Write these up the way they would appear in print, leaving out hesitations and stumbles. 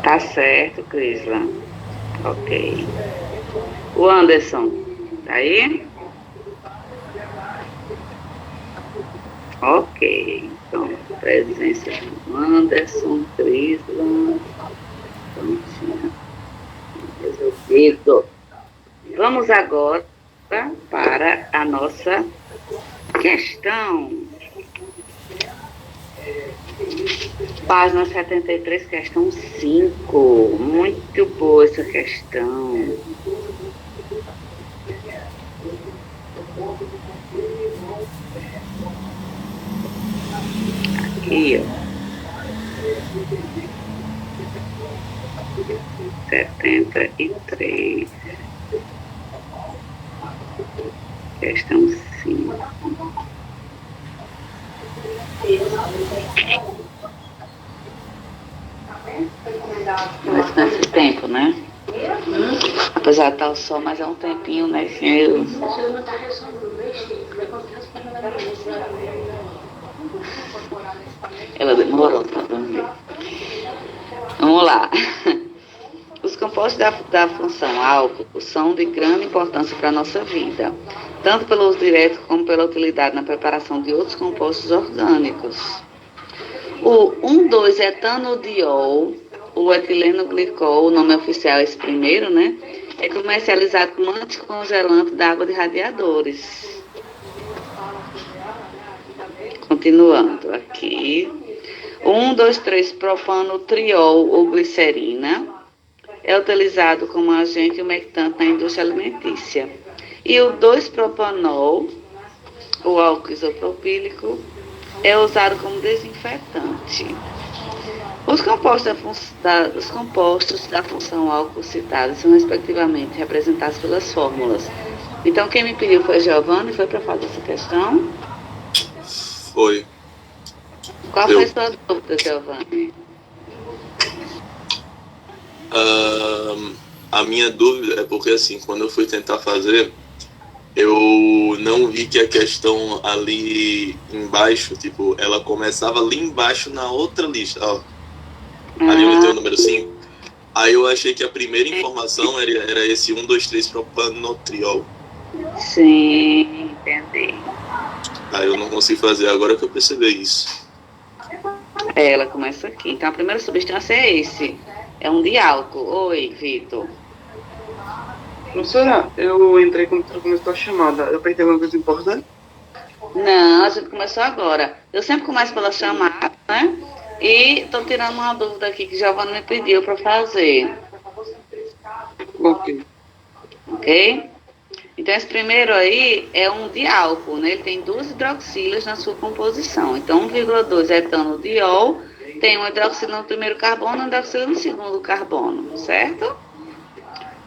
Tá certo, Crisla. Ok. O Anderson, tá aí? Ok. Então, presença do Anderson, Crisla. Prontinho. Resolvido. Vamos agora para a nossa questão. Página 73, questão 5. Muito boa essa questão. Aqui, ó. 73. Questão 5. Bastante tempo, né? Apesar de estar o sol, mas é um tempinho, né? Ela demorou para dormir. Vamos lá. Os compostos da função álcool são de grande importância para a nossa vida, tanto pelo uso direto como pela utilidade na preparação de outros compostos orgânicos. O 1,2-etanodiol, o etileno glicol, o nome oficial é esse primeiro, né? É comercializado como anticongelante da água de radiadores. Continuando aqui. O 1,2,3-propanotriol ou glicerina é utilizado como agente umectante na indústria alimentícia. E o 2-propanol, o álcool isopropílico, é usado como desinfetante. Os compostos da função álcool citados são respectivamente representados pelas fórmulas. Então, quem me pediu foi Giovanni, foi para fazer essa questão? Foi. Qual foi a sua dúvida, Giovanni? A minha dúvida é porque, assim, quando eu fui tentar fazer, eu não vi que a questão ali embaixo, tipo, ela começava ali embaixo na outra lista, ó. Ali onde tem o número 5. Aí eu achei que a primeira informação era esse 1,2,3-propanotriol. Sim, entendi. Aí eu não consigo fazer, agora que eu percebi isso. Ela começa aqui. Então, a primeira substância é esse. É um de álcool. Oi, Vitor. Professora, eu entrei quando começou a chamada. Eu perdi alguma coisa importante? Não, a gente começou agora. Eu sempre começo pela chamada, né? E estou tirando uma dúvida aqui que Giovanni me pediu para fazer. Ok. Ok? Então, esse primeiro aí é um de álcool, né? Ele tem 2 hidroxilas na sua composição. Então, 1,2 etanodiol tem um hidroxila no primeiro carbono e um hidroxila no segundo carbono, certo?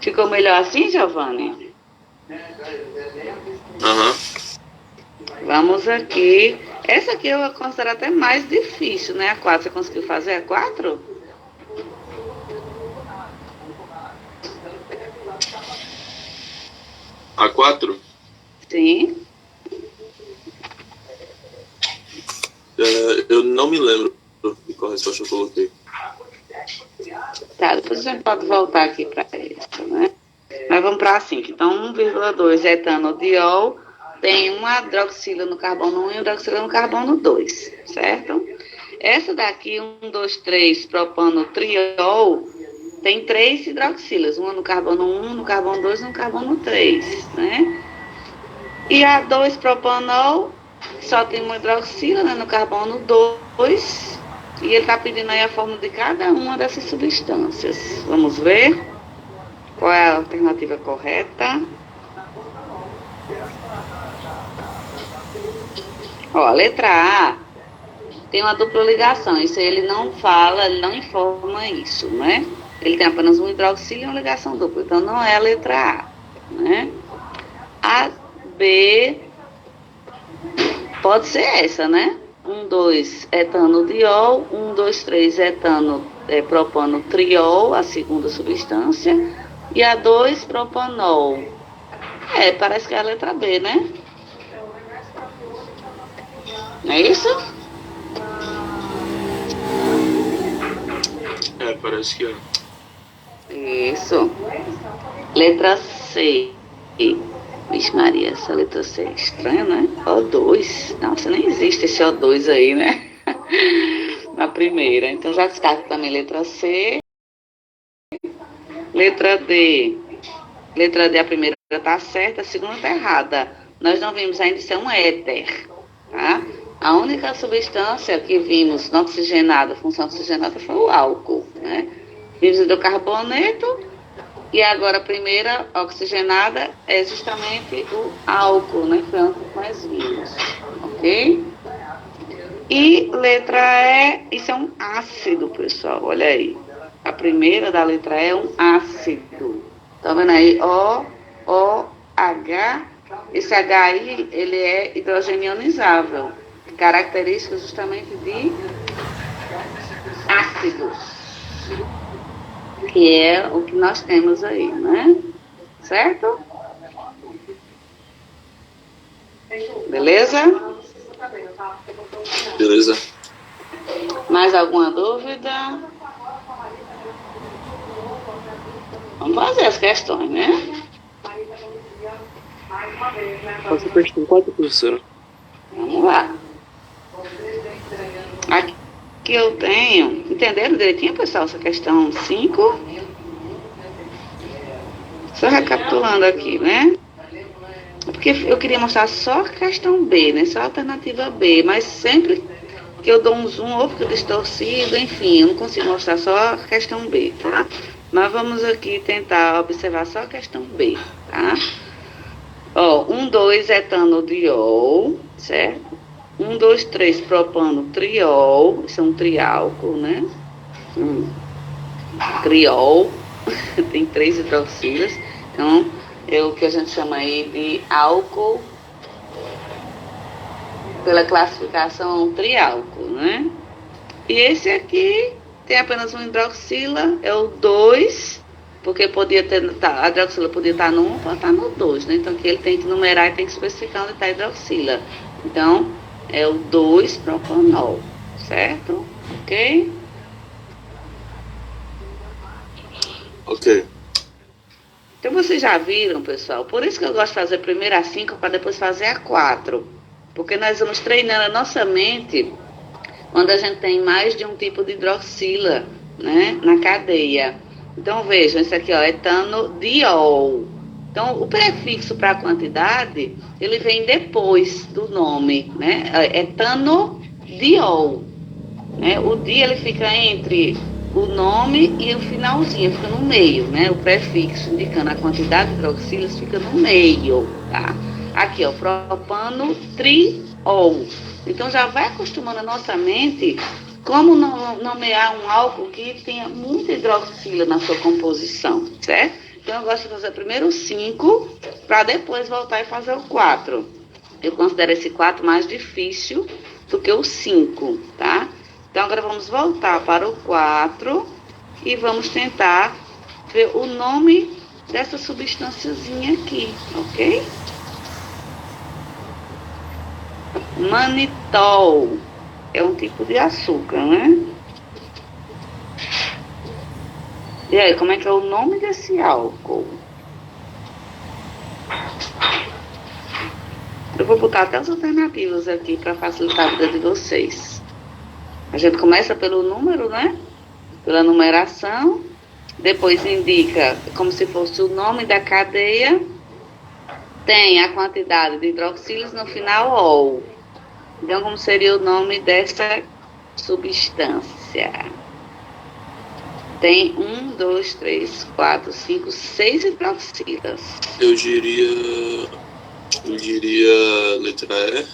Ficou melhor assim, Giovanni? Aham. Vamos aqui. Essa aqui eu considero até mais difícil, né? A 4. Você conseguiu fazer a 4? A 4? Sim. Eu não me lembro de qual resposta eu coloquei. Tá, depois a gente pode voltar aqui para essa, né? Mas vamos para a 5. Então, 1,2 etanodiol tem uma hidroxila no carbono 1 e hidroxila no carbono 2, certo? Essa daqui, 1,2,3 propanotriol, tem 3 hidroxilas, uma no carbono 1, no carbono 2 e no carbono 3, né? E a 2-propanol só tem uma hidroxila, né, no carbono 2, e ele está pedindo aí a fórmula de cada uma dessas substâncias. Vamos ver qual é a alternativa correta. Ó, a letra A tem uma dupla ligação. Isso aí ele não fala, ele não informa isso, né? Ele tem apenas um hidroxilo e uma ligação dupla. Então, não é a letra A, né? A B pode ser essa, né? 1,2 etanodiol, 1,2,3 propanotriol, a segunda substância, e a 2 propanol. Parece que é a letra B, né? Não é isso? parece que é. Isso. Letra C. Vixe Maria, essa letra C é estranha, né? O2. Nossa, nem existe esse O2 aí, né? Na primeira. Então já descarta também letra C. Letra D. Letra D, a primeira está certa, a segunda está errada. Nós não vimos ainda ser um éter, tá? A única substância que vimos não oxigenada, função oxigenada, foi o álcool, né? Vimos hidrocarboneto e agora a primeira oxigenada é justamente o álcool, né? Foi o que mais vimos, ok? E letra E, isso é um ácido, pessoal, olha aí. A primeira da letra E é um ácido. Tá vendo aí? H. Esse H aí, ele é hidrogênio ionizável. Característica justamente de ácidos. Que é o que nós temos aí, né? Certo? Beleza? Beleza? Mais alguma dúvida? Vamos fazer as questões, né? Faça a questão 4, professora. Vamos lá. Aqui eu tenho... Entenderam direitinho, pessoal, essa questão 5? Só recapitulando aqui, né? Porque eu queria mostrar só a questão B, né? Só a alternativa B, mas sempre que eu dou um zoom ou fica distorcido, enfim, eu não consigo mostrar só a questão B, tá? Mas vamos aqui tentar observar só a questão B, tá? Ó, 1,2 etanodiol, certo? 1,2,3 propanotriol, isso é um triálcool, né? Triol, tem 3 hidroxilas, então é o que a gente chama aí de álcool, pela classificação triálcool, né? E esse aqui tem apenas um hidroxila, é o 2, porque podia ter, a hidroxila podia estar no 1, pode estar no 2, né? Então aqui ele tem que numerar e tem que especificar onde está a hidroxila. Então, é o 2-propanol, certo? Ok? Ok. Então vocês já viram, pessoal? Por isso que eu gosto de fazer primeiro a 5 para depois fazer a 4. Porque nós vamos treinando a nossa mente quando a gente tem mais de um tipo de hidroxila, né, na cadeia. Então vejam, esse aqui, ó, etanodiol. Então o prefixo para a quantidade, ele vem depois do nome, né? Etanodiol. Né? O dia ele fica entre o nome e o finalzinho, fica no meio, né? O prefixo indicando a quantidade de hidroxilas fica no meio, tá? Aqui, ó, propanotriol. Então já vai acostumando a nossa mente como nomear um álcool que tenha muita hidroxila na sua composição, certo? Então eu gosto de fazer primeiro o 5 para depois voltar e fazer o 4. Eu considero esse 4 mais difícil do que o 5, tá? Então agora vamos voltar para o 4 e vamos tentar ver o nome dessa substânciazinha aqui, ok? Manitol é um tipo de açúcar, né? E aí, como é que é o nome desse álcool? Eu vou botar até as alternativas aqui para facilitar a vida de vocês. A gente começa pelo número, né? Pela numeração. Depois indica como se fosse o nome da cadeia. Tem a quantidade de hidroxilas no final, ol. Então, como seria o nome dessa substância? Tem 1, 2, 3, 4, 5, 6 hidroxilas. Eu diria letra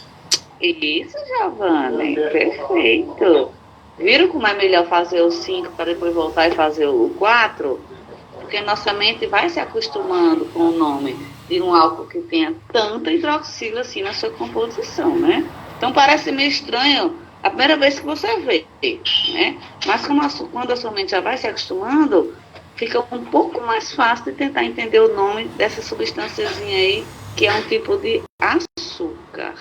E. Isso, Giovanni, perfeito. Viram como é melhor fazer o 5 para depois voltar e fazer o 4? Porque nossa mente vai se acostumando com o nome de um álcool que tenha tanta hidroxila assim na sua composição, né? Então parece meio estranho a primeira vez que você vê, né? Mas quando a sua mente já vai se acostumando, fica um pouco mais fácil de tentar entender o nome dessa substânciazinha aí, que é um tipo de açúcar,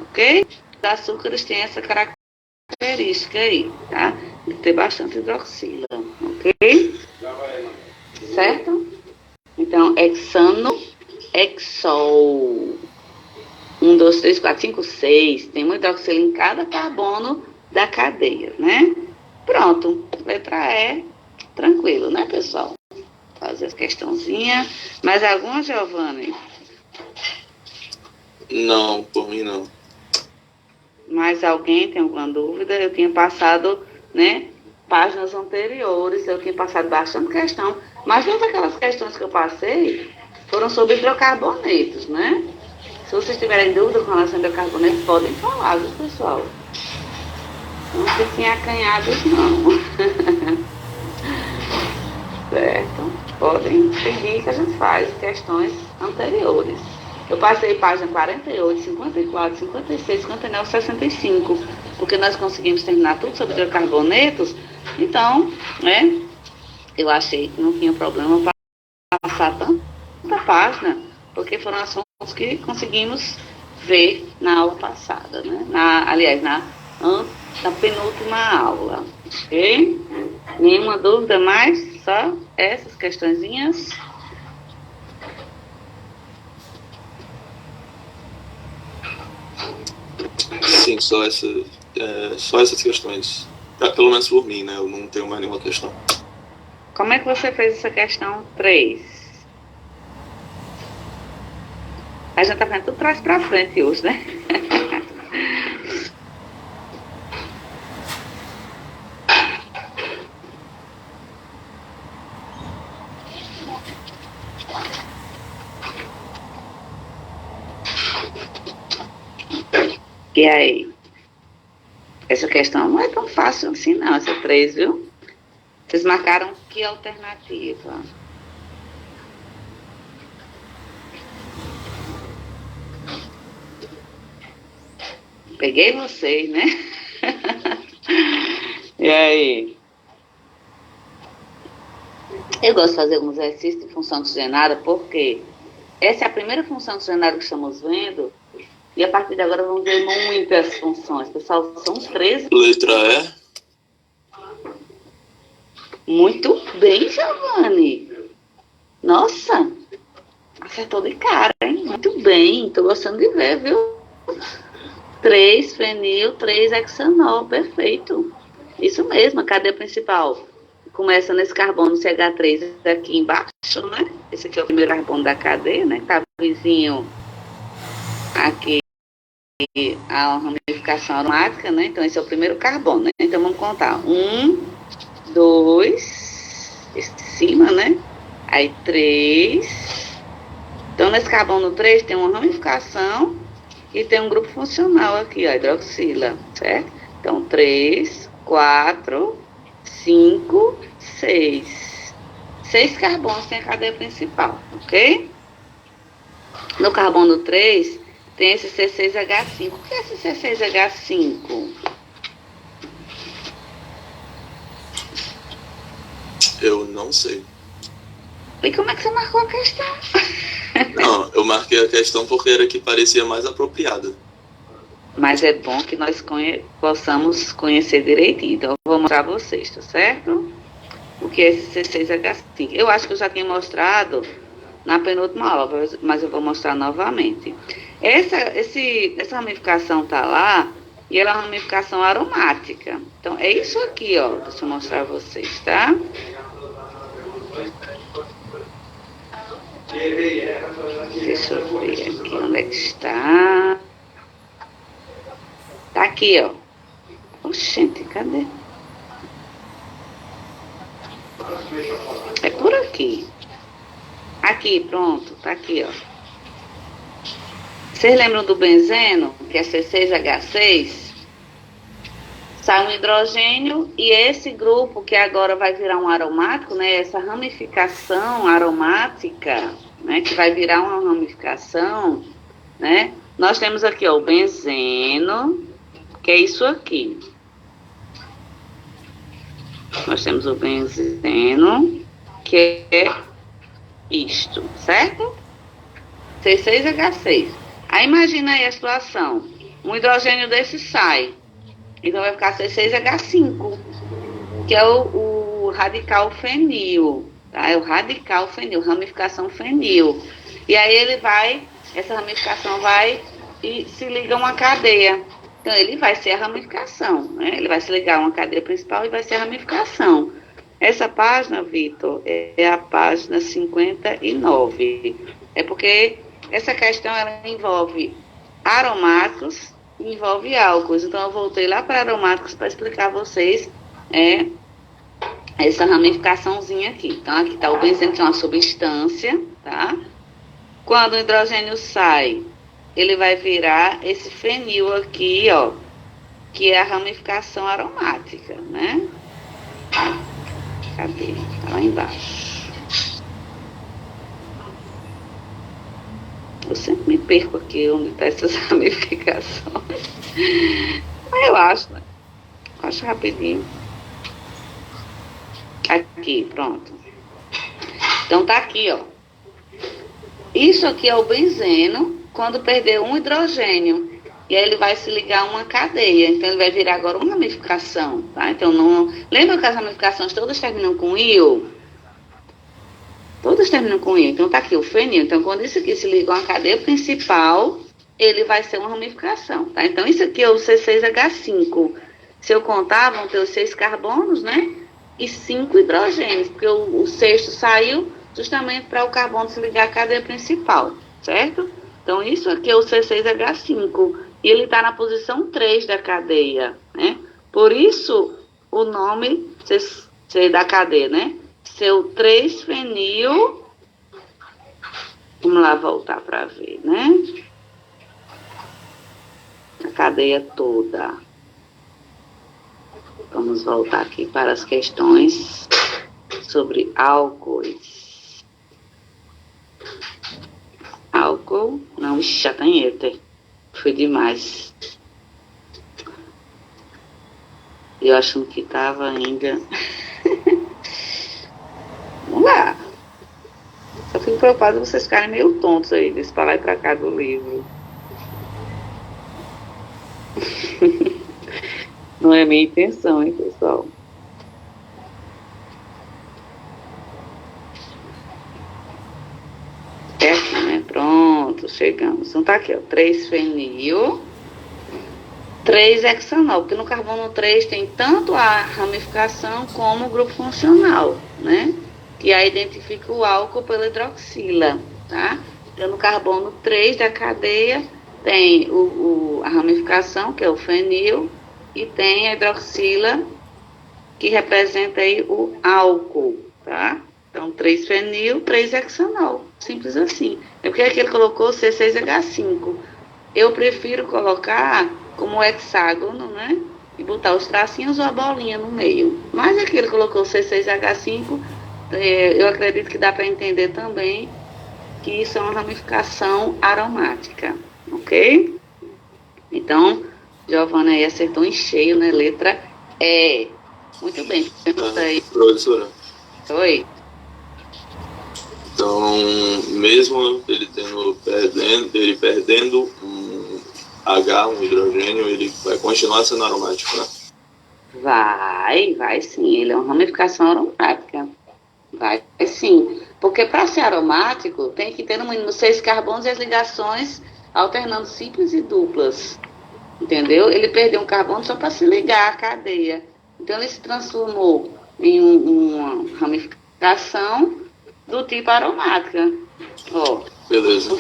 ok? Os açúcares têm essa característica característica aí, tá? De ter bastante hidroxila, ok? Certo? Então, hexano, hexol. 1, 2, 3, 4, 5, 6. Tem uma hidroxila em cada carbono da cadeia, né? Pronto. Letra E, tranquilo, né, pessoal? Fazer as questãozinhas. Mais alguma, Giovanni? Não, por mim não. Mais alguém tem alguma dúvida? Eu tinha passado, né, páginas anteriores, eu tinha passado bastante questão, mas todas aquelas questões que eu passei foram sobre hidrocarbonetos, né? Se vocês tiverem dúvida com relação a hidrocarbonetos, podem falar, viu, pessoal? Não fiquem acanhados, não. Certo? Podem pedir que a gente faz questões anteriores. Eu passei página 48, 54, 56, 59, 65, porque nós conseguimos terminar tudo sobre hidrocarbonetos, então, né, eu achei que não tinha problema passar tanta página, porque foram assuntos que conseguimos ver na aula passada, né, aliás, na penúltima aula, ok? Nenhuma dúvida mais? Só essas questõezinhas? Sim, só essas questões. Pelo menos por mim, né? Eu não tenho mais nenhuma questão. Como é que você fez essa questão 3? A gente tá vendo tudo trás pra frente hoje, né? E aí? Essa questão não é tão fácil assim, não, essa 3, viu? Vocês marcaram que alternativa? Peguei vocês, né? E aí? Eu gosto de fazer alguns exercícios de função oxigenada porque essa é a primeira função oxigenada que estamos vendo. E a partir de agora vamos ver muitas funções. Pessoal, são 13. Letra E. Muito bem, Giovanni. Nossa, acertou de cara, hein? Muito bem, tô gostando de ver, viu? 3 fenil, 3 hexanol, perfeito. Isso mesmo, a cadeia principal começa nesse carbono CH3 aqui embaixo, né? Esse aqui é o primeiro carbono da cadeia, né? Tá vizinho aqui a ramificação aromática, né? Então esse é o primeiro carbono, né? Então vamos contar. 1, 2, em cima, né? Aí 3. Então nesse carbono 3 tem uma ramificação e tem um grupo funcional aqui, ó, hidroxila, certo? Então 3, 4, 5, 6. 6 carbonos tem a cadeia principal, ok? No carbono 3 tem esse C6H5. O que é esse C6H5? Eu não sei. E como é que você marcou a questão? Não, eu marquei a questão porque era que parecia mais apropriada. Mas é bom que nós possamos conhecer direitinho. Então, eu vou mostrar a vocês, tá certo? O que é esse C6H5. Eu acho que eu já tinha mostrado na penúltima aula, mas eu vou mostrar novamente. Essa ramificação tá lá, e ela é uma ramificação aromática. Então, é isso aqui, ó. Deixa eu mostrar a vocês, tá? Deixa eu ver aqui onde é que está. Tá aqui, ó. Oxente, cadê? É por aqui. Aqui, pronto, tá aqui, ó. Vocês lembram do benzeno, que é C6H6? Sai um hidrogênio e esse grupo, que agora vai virar um aromático, né? Essa ramificação aromática, né? Que vai virar uma ramificação, né? Nós temos aqui, ó, o benzeno, que é isso aqui. Nós temos o benzeno, que é isto, certo? C6H6. Aí imagina aí a situação. Um hidrogênio desse sai. Então vai ficar C6H5, que é o radical fenil, tá? É o radical fenil, ramificação fenil. E aí essa ramificação vai e se liga a uma cadeia. Então ele vai ser a ramificação, né? Ele vai se ligar a uma cadeia principal e vai ser a ramificação. Essa página, Vitor, é a página 59. É porque essa questão ela envolve aromáticos e envolve álcools. Então eu voltei lá para aromáticos para explicar a vocês essa ramificaçãozinha aqui. Então aqui está o benzeno, que é uma substância, tá? Quando o hidrogênio sai, ele vai virar esse fenil aqui, ó, que é a ramificação aromática, né? Cadê? Tá lá embaixo. Eu sempre me perco aqui onde está essas ramificações. Mas eu acho, né? Acho rapidinho. Aqui, pronto. Então tá aqui, ó. Isso aqui é o benzeno quando perder um hidrogênio. E aí ele vai se ligar a uma cadeia. Então ele vai virar agora uma ramificação, tá? Então não... Lembra que as ramificações todas terminam com IO? Todas terminam com IO. Então tá aqui o fenil. Então quando isso aqui se liga a uma cadeia principal, ele vai ser uma ramificação, tá? Então isso aqui é o C6H5. Se eu contar, vão ter os 6 carbonos, né? E 5 hidrogênios, porque o sexto saiu justamente para o carbono se ligar à cadeia principal, certo? Então, isso aqui é o C6H5, e ele está na posição 3 da cadeia, né? Por isso, o nome da cadeia, né? Seu 3-fenil, vamos lá voltar para ver, né? A cadeia toda. Vamos voltar aqui para as questões sobre álcoois. Álcool, não, já tem éter. Foi demais. Eu achando que estava ainda. Vamos lá. Só fico preocupada de vocês ficarem meio tontos aí, desse para lá e para cá do livro. Não é minha intenção, hein, pessoal? É aqui, né? Pronto, chegamos. Então tá aqui, ó. 3-fenil, 3-hexanol, porque no carbono 3 tem tanto a ramificação como o grupo funcional, né? Que aí identifica o álcool pela hidroxila, tá? Então no carbono 3 da cadeia tem a ramificação, que é o fenil, e tem a hidroxila, que representa aí o álcool, tá? Então, 3-fenil, 3-hexanol. Simples assim. É porque aqui ele colocou C6H5. Eu prefiro colocar como hexágono, né? E botar os tracinhos ou a bolinha no meio. Mas aqui ele colocou C6H5. Eu acredito que dá para entender também que isso é uma ramificação aromática. Ok? Então, Giovana aí acertou em cheio, né? Letra E. Muito bem. Pergunta aí. Professora. Oi. Então, mesmo ele perdendo um H, um hidrogênio, ele vai continuar sendo aromático, né? Vai sim. Ele é uma ramificação aromática. Vai sim. Porque para ser aromático, tem que ter no mínimo 6 carbonos e as ligações alternando simples e duplas. Entendeu? Ele perdeu um carbono só para se ligar à cadeia. Então, ele se transformou em uma ramificação do tipo aromática. Ó, Beleza.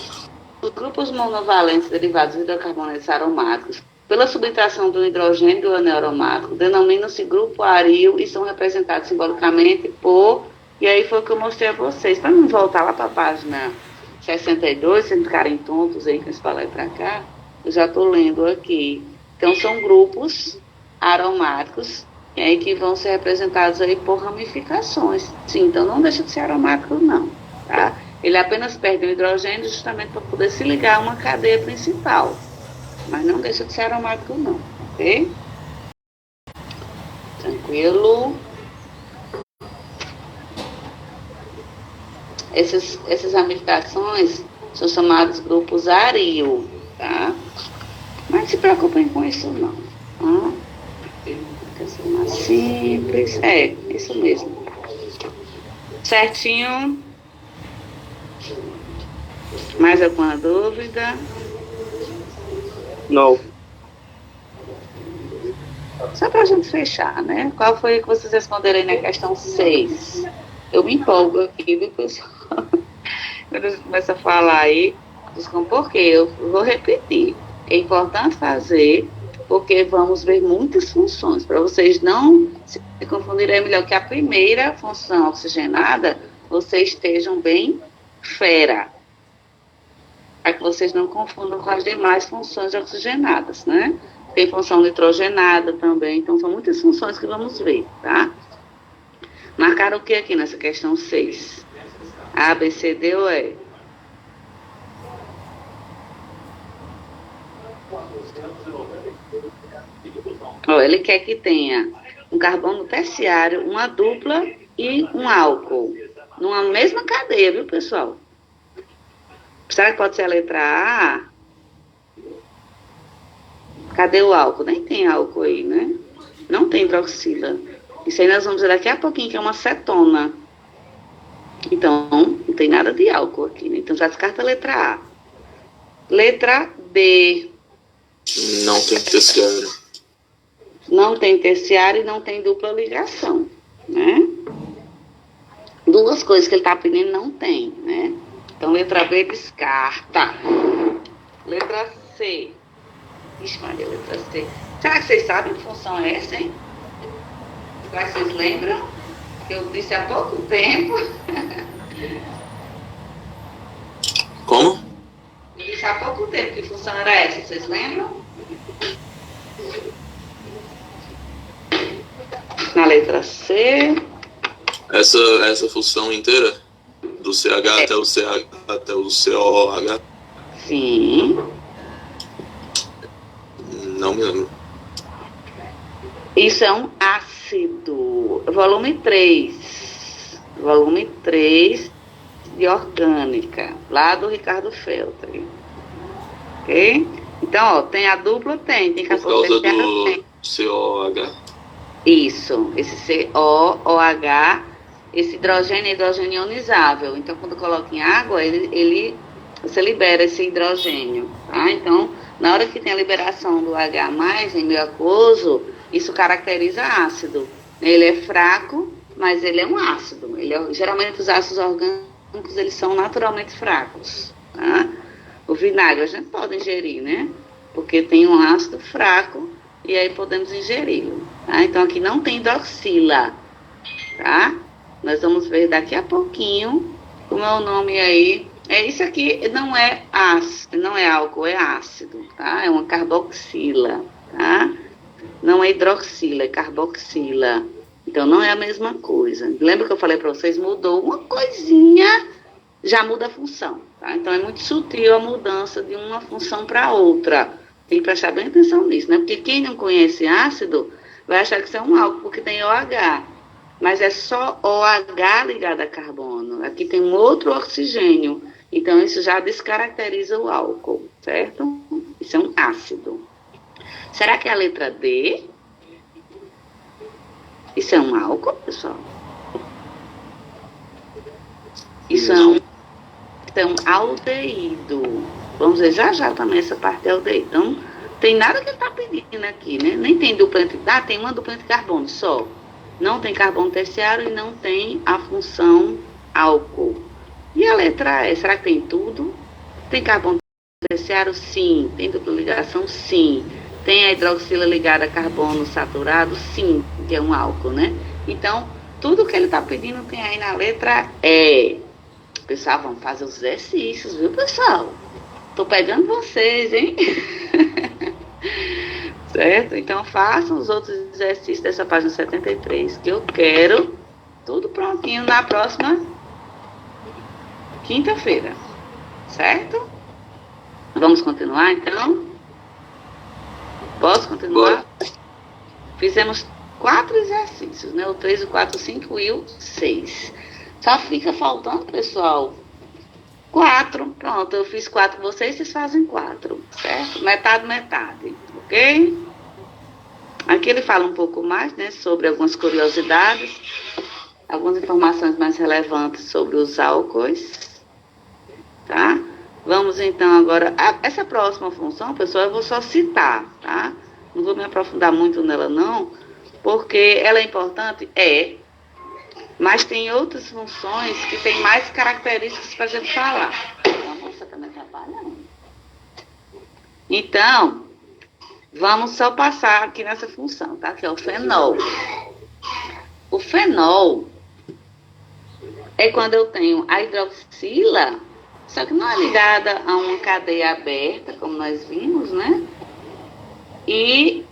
os grupos monovalentes derivados de hidrocarbonetos aromáticos, pela subtração do hidrogênio do anel aromático, denominam-se grupo aril e são representados simbolicamente por... E aí foi o que eu mostrei a vocês. Para não voltar lá para a página 62, se não ficarem tontos aí com esse para lá e para cá, eu já estou lendo aqui. Então, são grupos aromáticos que vão ser representados aí por ramificações. Sim, então não deixa de ser aromático, não. Tá? Ele apenas perde o hidrogênio justamente para poder se ligar a uma cadeia principal. Mas não deixa de ser aromático, não. Ok? Tranquilo? Essas ramificações são chamados grupos aril, tá? Mas não se preocupem com isso, não. Tá? Mais simples. É, isso mesmo. Certinho? Mais alguma dúvida? Não. Só para a gente fechar, né? Qual foi que vocês responderam aí na questão 6? Eu me empolgo aqui, viu, pessoal? Quando eu começo a falar aí, por quê? Eu vou repetir. É importante fazer, porque vamos ver muitas funções. Para vocês não se confundirem, é melhor que a primeira função oxigenada, vocês estejam bem fera. Para que vocês não confundam com as demais funções oxigenadas, né? Tem função nitrogenada também, então são muitas funções que vamos ver, tá? Marcaram o que aqui nessa questão 6? A, B, C, D ou E? Ó, ele quer que tenha um carbono terciário, uma dupla e um álcool. Numa mesma cadeia, viu, pessoal? Será que pode ser a letra A? Cadê o álcool? Nem tem álcool aí, né? Não tem hidroxila. Isso aí nós vamos ver daqui a pouquinho, que é uma cetona. Então, não tem nada de álcool aqui, né? Então já descarta a letra A. Letra D. Não tem terciário. Não tem terciário e não tem dupla ligação, né? Duas coisas que ele está pedindo não tem, né? Então, letra B descarta. Letra C. Ixi, Maria, letra C. Será que vocês sabem que função é essa, hein? Será que vocês lembram? Que eu disse há pouco tempo. Como? Eu disse há pouco tempo que função era essa, vocês lembram? Na letra C. Essa função inteira? Do CH até o CH, até o COH? Sim. Não me lembro. Isso é um ácido. Volume 3. Volume 3 de orgânica. Lá do Ricardo Feltri. Ok? Então, ó, tem a dupla? Tem. Tem Por causa do tem. COH. Isso. Esse COOH, esse hidrogênio é hidrogênio ionizável. Então, quando coloca em água, você libera esse hidrogênio. Tá? Então, na hora que tem a liberação do H+, em meio aquoso, isso caracteriza ácido. Ele é fraco, mas ele é um ácido. Geralmente os ácidos orgânicos, eles são naturalmente fracos. Tá? O vinagre a gente pode ingerir, né? Porque tem um ácido fraco e aí podemos ingeri-lo. Tá? Então aqui não tem hidroxila. Tá? Nós vamos ver daqui a pouquinho como é o nome aí. Isso aqui não é ácido, não é álcool, é ácido, tá? É uma carboxila, tá? Não é hidroxila, é carboxila. Então, não é a mesma coisa. Lembra que eu falei para vocês? Mudou uma coisinha, já muda a função, tá? Então, é muito sutil a mudança de uma função para outra. Tem que prestar bem atenção nisso, né? Porque quem não conhece ácido vai achar que isso é um álcool, porque tem OH. Mas é só OH ligado a carbono. Aqui tem um outro oxigênio. Então, isso já descaracteriza o álcool, certo? Isso é um ácido. Será que é a letra D? Isso é um álcool, pessoal? Isso é um aldeído. Vamos ver já também essa parte de aldeído. Então, tem nada que ele está pedindo aqui, né? Nem tem dupla entre... Ah, tem uma dupla entre carbono só. Não tem carbono terciário e não tem a função álcool. E a letra E, será que tem tudo? Tem carbono terciário? Sim. Tem dupla ligação? Sim. Tem a hidroxila ligada a carbono saturado? Sim, que é um álcool, né? Então, tudo que ele está pedindo tem aí na letra E. Pessoal, vamos fazer os exercícios, viu, pessoal? Tô pegando vocês, hein? Certo? Então, façam os outros exercícios dessa página 73, que eu quero tudo prontinho na próxima quinta-feira, certo? Vamos continuar, então? Posso continuar? Fizemos 4 exercícios, né? O 3, o 4, o 5 e o 6. Só fica faltando, pessoal, 4. Pronto, eu fiz 4 com vocês fazem 4, certo? Metade, ok? Aqui ele fala um pouco mais, né, sobre algumas curiosidades, algumas informações mais relevantes sobre os álcoois, tá? Vamos então agora, essa próxima função, pessoal, eu vou só citar, tá? Não vou me aprofundar muito nela não, porque ela é importante, mas tem outras funções que tem mais características para a gente falar. A moça está me atrapalhando. Então, vamos só passar aqui nessa função, tá? Que é o fenol. O fenol é quando eu tenho a hidroxila, só que não é ligada a uma cadeia aberta, como nós vimos, né? E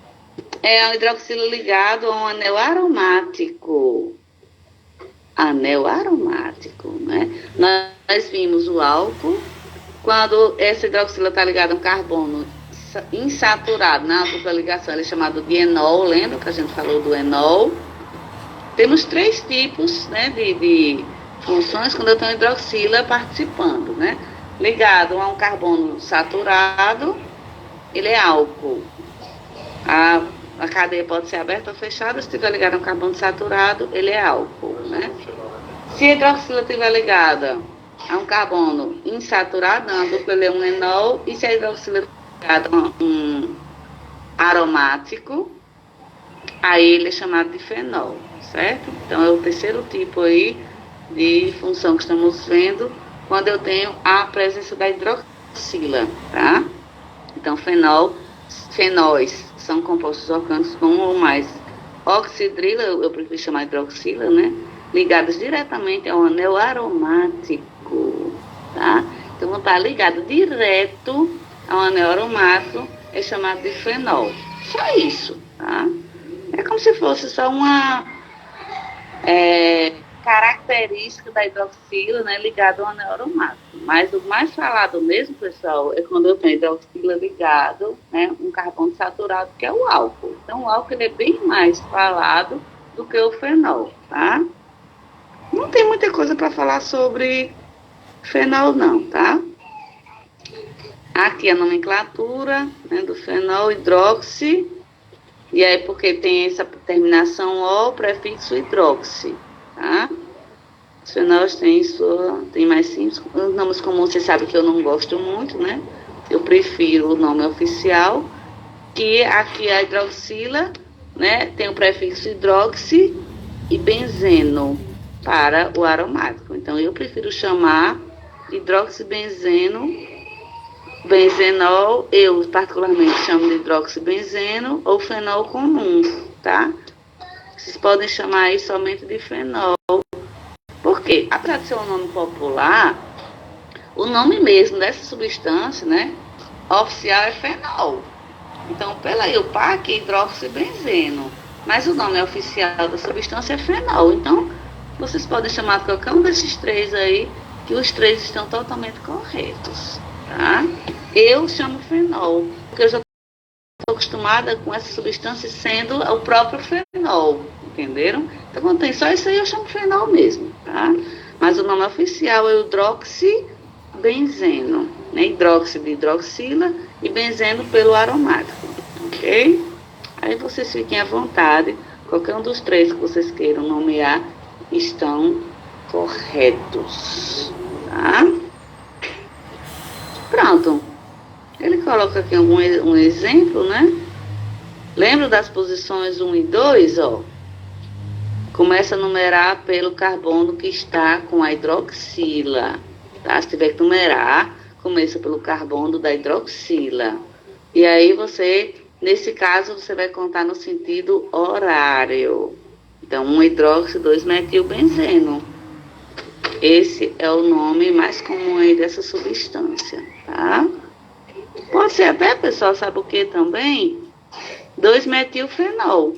é a hidroxila ligada a um anel aromático. Anel aromático, né? Nós vimos o álcool, quando essa hidroxila está ligada a um carbono insaturado, na dupla ligação, ele é chamado de enol, lembra que a gente falou do enol? Temos 3 tipos, né, de funções quando eu tenho hidroxila participando, né? Ligado a um carbono saturado, ele é álcool. A cadeia pode ser aberta ou fechada, se estiver ligada a um carbono saturado, ele é álcool, né? Se a hidroxila estiver ligada a um carbono insaturado, na dupla ele é um enol, e se a hidroxila estiver ligada a um aromático, aí ele é chamado de fenol, certo? Então é o terceiro tipo aí de função que estamos vendo quando eu tenho a presença da hidroxila, tá? Então fenóis são compostos orgânicos com um ou mais oxidrila, eu prefiro chamar hidroxila, né? Ligados diretamente ao anel aromático, tá? Então, vão estar ligados direto ao anel aromático, é chamado de fenol. Só isso, tá? É como se fosse só uma característica da hidroxila, né, ligada ao anel aromático. Mas o mais falado mesmo, pessoal, é quando eu tenho hidroxila ligado, né, um carbono saturado, que é o álcool. Então, o álcool ele é bem mais falado do que o fenol, tá? Não tem muita coisa para falar sobre fenol, não, tá? Aqui a nomenclatura, né, do fenol, hidroxi, e aí porque tem essa terminação O, prefixo hidroxi, tá? Os fenóis tem mais 5 os nomes comuns, você sabe que eu não gosto muito, né? Eu prefiro o nome oficial, que aqui a hidroxila, né, tem o prefixo hidroxi e benzeno para o aromático. Então, eu prefiro chamar hidroxibenzeno, benzenol, eu particularmente chamo de hidroxibenzeno ou fenol comum, tá? Vocês podem chamar aí somente de fenol. Por quê? Apesar de ser um nome popular, o nome mesmo dessa substância, né, oficial é fenol. Então, pela IUPAC, hidroxibenzeno. Mas o nome oficial da substância é fenol. Então, vocês podem chamar qualquer um desses 3 aí, que os 3 estão totalmente corretos, tá? Eu chamo fenol, porque eu já estou acostumada com essa substância sendo o próprio fenol, entenderam? Então, quando tem só isso aí, eu chamo fenol mesmo, tá? Mas o nome oficial é hidroxibenzeno, né? Hidroxi de hidroxila e benzeno pelo aromático, ok? Aí vocês fiquem à vontade, qualquer um dos 3 que vocês queiram nomear estão corretos, tá? Pronto. Ele coloca aqui um exemplo, né? Lembra das posições 1 e 2, ó? Começa a numerar pelo carbono que está com a hidroxila, tá? Se tiver que numerar, começa pelo carbono da hidroxila. E aí você, nesse caso, você vai contar no sentido horário. Então, 1 hidroxi, 2 metilbenzeno. Esse é o nome mais comum aí dessa substância, tá? Pode ser até, pessoal, sabe o que também? 2-metilfenol.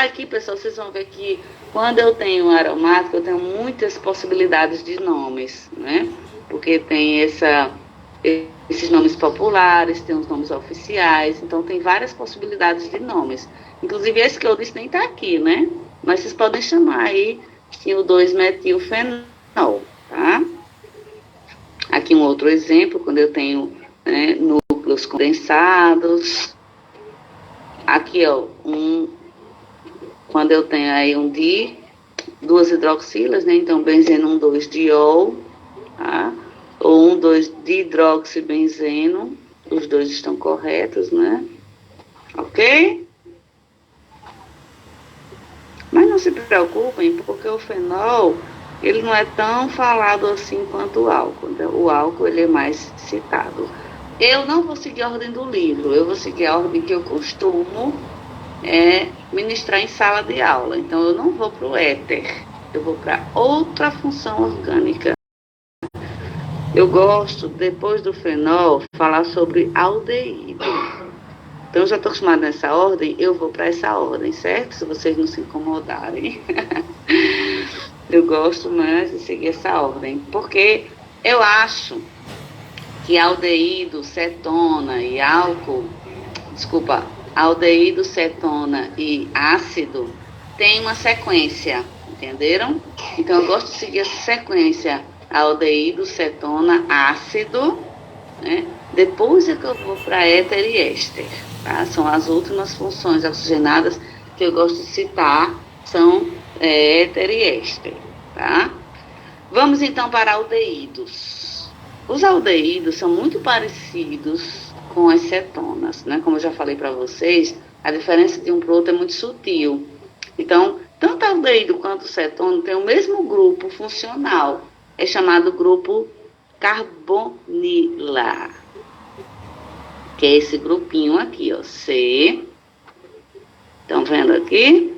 Aqui, pessoal, vocês vão ver que quando eu tenho aromático, eu tenho muitas possibilidades de nomes, né? Porque tem esses nomes populares, tem os nomes oficiais, então tem várias possibilidades de nomes. Inclusive, esse que eu disse nem está aqui, né? Mas vocês podem chamar aí o 2-metilfenol, tá? Aqui um outro exemplo, quando eu tenho, né, núcleo dos condensados. Aqui, ó, quando eu tenho aí duas hidroxilas, né? Então, benzeno 1,2-diol, tá? Ou 1,2-dihidroxibenzeno, os dois estão corretos, né? Ok? Mas não se preocupem, porque o fenol, ele não é tão falado assim quanto o álcool. O álcool, ele é mais citado. Eu não vou seguir a ordem do livro, eu vou seguir a ordem que eu costumo ministrar em sala de aula. Então, eu não vou para o éter, eu vou para outra função orgânica. Eu gosto, depois do fenol, falar sobre aldeído. Então, eu já estou acostumada nessa ordem, eu vou para essa ordem, certo? Se vocês não se incomodarem. Eu gosto mais de seguir essa ordem, porque eu acho que aldeído, cetona e aldeído, cetona e ácido tem uma sequência, entenderam? Então, eu gosto de seguir essa sequência, aldeído, cetona, ácido, né? Depois é que eu vou para éter e éster, tá? São as últimas funções oxigenadas que eu gosto de citar, são éter e éster, tá? Vamos então para aldeídos. Os aldeídos são muito parecidos com as cetonas, né? Como eu já falei para vocês, a diferença de um para o outro é muito sutil. Então, tanto aldeído quanto cetona tem o mesmo grupo funcional, é chamado grupo carbonila, que é esse grupinho aqui, ó, C. Estão vendo aqui?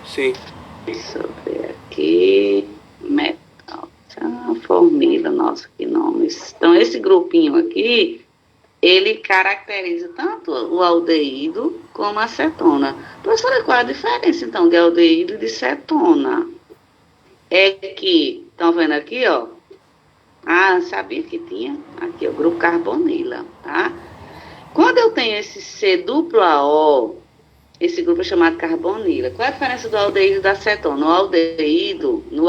Sim. Deixa eu ver aqui. Metal. Formila, nossa, que nomes. Então, esse grupinho aqui, ele caracteriza tanto o aldeído como a cetona. Professora, qual a diferença, então, de aldeído e de cetona? É que, estão vendo aqui, ó? Ah, sabia que tinha? Aqui, o grupo carbonila, tá? Quando eu tenho esse C duplo AO, esse grupo é chamado carbonila. Qual é a diferença do aldeído e da cetona? No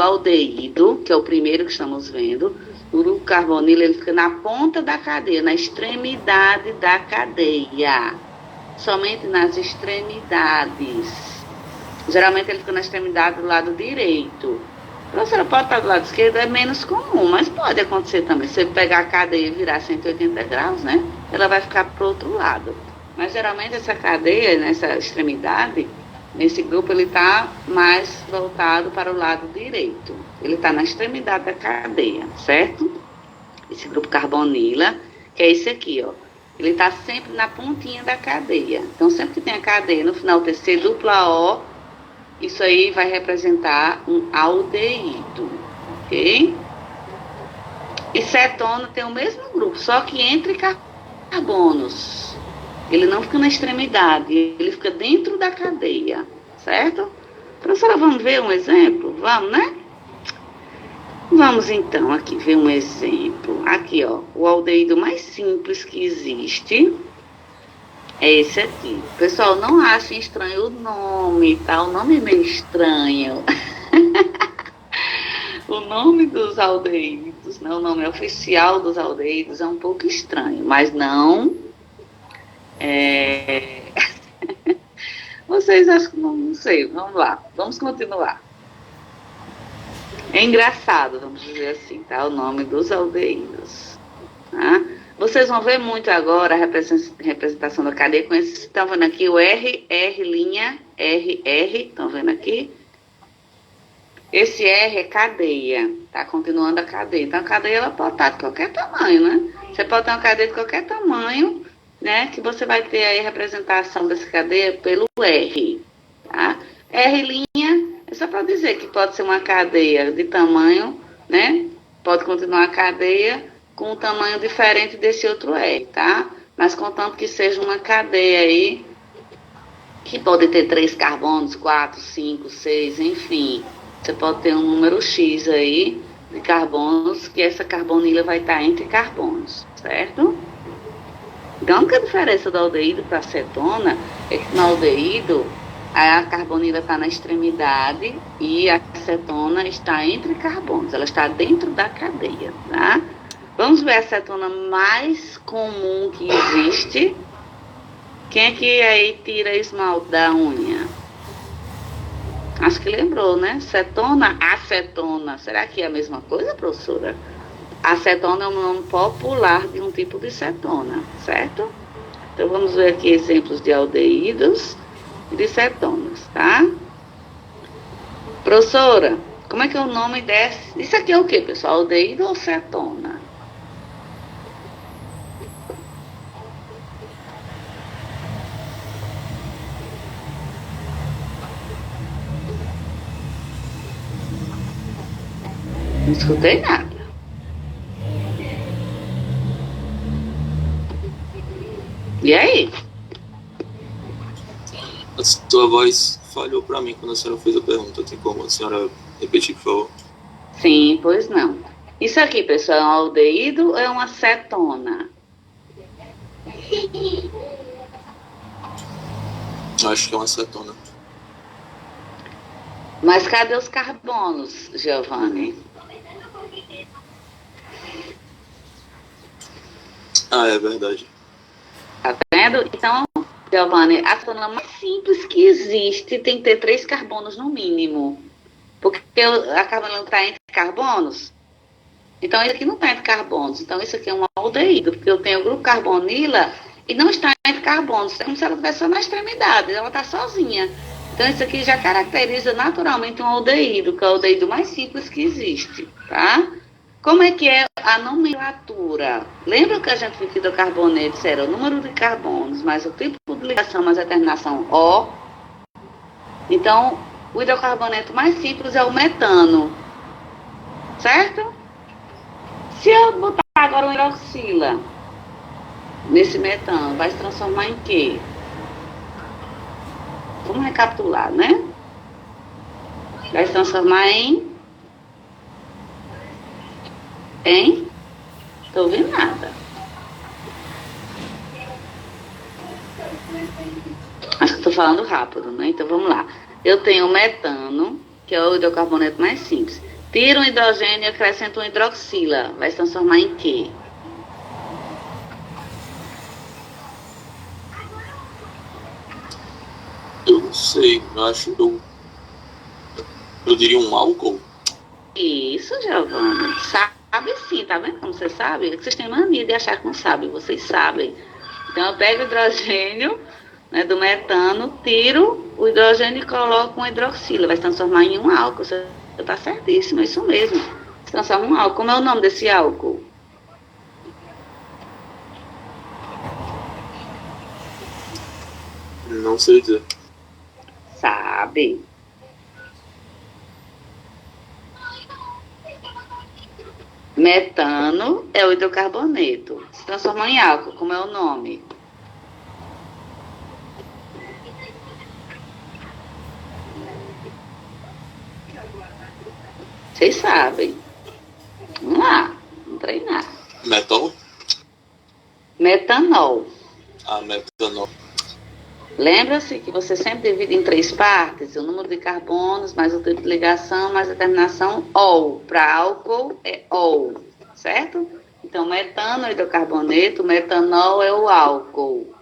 aldeído, que é o primeiro que estamos vendo, o grupo carbonila, ele fica na ponta da cadeia, na extremidade da cadeia. Somente nas extremidades. Geralmente ele fica na extremidade do lado direito. A professora pode estar do lado esquerdo, é menos comum, mas pode acontecer também. Se você pegar a cadeia e virar 180 graus, né? Ela vai ficar para o outro lado. Mas geralmente essa cadeia, nessa extremidade, nesse grupo, ele está mais voltado para o lado direito. Ele está na extremidade da cadeia, certo? Esse grupo carbonila, que é esse aqui, ó. Ele está sempre na pontinha da cadeia. Então, sempre que tem a cadeia, no final tem C dupla O, isso aí vai representar um aldeído, ok? E cetona tem o mesmo grupo, só que entre carbonos. Ele não fica na extremidade, ele fica dentro da cadeia, certo? Professora, vamos ver um exemplo? Vamos, né? Vamos então aqui ver um exemplo. Aqui, ó, o aldeído mais simples que existe é esse aqui. Pessoal, não achem estranho o nome, tá? O nome é meio estranho. O nome dos aldeídos, né? O nome oficial dos aldeídos é um pouco estranho, mas não... Vocês acham que não sei, vamos lá, vamos continuar. É engraçado, vamos dizer assim, tá? O nome dos aldeídos, tá? Vocês vão ver muito agora a representação da cadeia com esse, estão vendo aqui o R, estão vendo aqui? Esse R é cadeia, tá? Continuando a cadeia. Então, a cadeia, ela pode estar de qualquer tamanho, né? Você pode ter uma cadeia de qualquer tamanho, né? Que você vai ter aí a representação dessa cadeia pelo R, tá? R', é só para dizer que pode ser uma cadeia de tamanho, né? Pode continuar a cadeia com um tamanho diferente desse outro R, tá? Mas contanto que seja uma cadeia aí, que pode ter 3 carbonos, 4, 5, 6, enfim. Você pode ter um número X aí de carbonos, que essa carbonila vai estar entre carbonos, certo? Então, a única diferença do aldeído para a cetona é que no aldeído a carbonila está na extremidade e a cetona está entre carbonos, ela está dentro da cadeia, tá? Vamos ver a acetona mais comum que existe. Quem é que aí tira esmalte da unha? Acho que lembrou, né? Cetona, acetona. Será que é a mesma coisa, professora? Acetona é um nome popular de um tipo de cetona, certo? Então vamos ver aqui exemplos de aldeídos e de cetonas, tá? Professora, como é que é o nome desse? Isso aqui é o que, pessoal? Aldeído ou cetona? Não escutei nada. E aí? A sua voz falhou para mim quando a senhora fez a pergunta. Tem como a senhora repetir, por favor? Sim, pois não. Isso aqui, pessoal, é um aldeído ou é uma cetona? Acho que é uma acetona. Mas cadê os carbonos, Giovanni? Ah, é verdade. Tá vendo? Então, Giovanni, a acetona mais simples que existe tem que ter 3 carbonos no mínimo. Porque a carbonila está entre carbonos. Então, isso aqui não está entre carbonos. Então, isso aqui é um aldeído, porque eu tenho o grupo carbonila e não está entre carbonos. É como se ela estivesse só na extremidade, ela está sozinha. Então, isso aqui já caracteriza naturalmente um aldeído, que é o aldeído mais simples que existe, tá? Como é que é a nomenclatura? Lembra que a gente viu que do carboneto era o número de carbonos, mais o tipo de ligação, mais a terminação O. Então, o hidrocarboneto mais simples é o metano, certo? Se eu botar agora um hidroxila nesse metano, vai se transformar em quê? Vamos recapitular, né? Vai se transformar em... Tô ouvindo nada. Acho que estou falando rápido, né? Então vamos lá. Eu tenho o metano, que é o hidrocarboneto mais simples. Tiro um hidrogênio e acrescento um hidroxila. Vai se transformar em quê? Eu não sei. Eu acho que eu diria um álcool. Isso, Giovanna. Sabe sim, tá vendo como você sabe? É que vocês têm mania de achar que não sabem. Vocês sabem. Então eu pego o hidrogênio, né, do metano, tiro o hidrogênio e coloco um hidroxila. Vai se transformar em um álcool. Você está certíssimo, é isso mesmo. Se transforma em um álcool. Como é o nome desse álcool? Não sei dizer. Sabe. Metano é o hidrocarboneto. Se transforma em álcool. Como é o nome? Vocês sabem. Vamos lá, vamos treinar. Metal? Metanol. Ah, metanol. Lembra-se que você sempre divide em 3 partes, o número de carbonos, mais o tipo de ligação, mais a terminação OL. Para álcool é OL, certo? Então, metano é o hidrocarboneto, metanol é o álcool.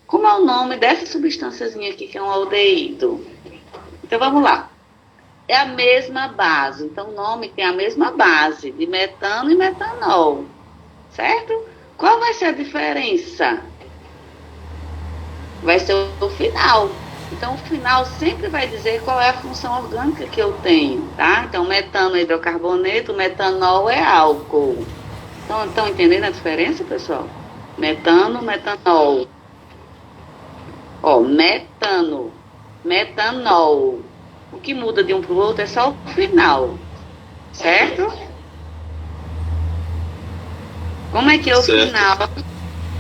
Como é o nome dessa substânciazinha aqui que é um aldeído? Então, vamos lá. É a mesma base, então o nome tem a mesma base de metano e metanol, certo? Qual vai ser a diferença? Vai ser o final. Então, o final sempre vai dizer qual é a função orgânica que eu tenho, tá? Então, metano é hidrocarboneto, metanol é álcool. Então, estão entendendo a diferença, pessoal? Metano, metanol. Ó, metano, metanol. O que muda de um para o outro é só o final, certo? Como é que é o final?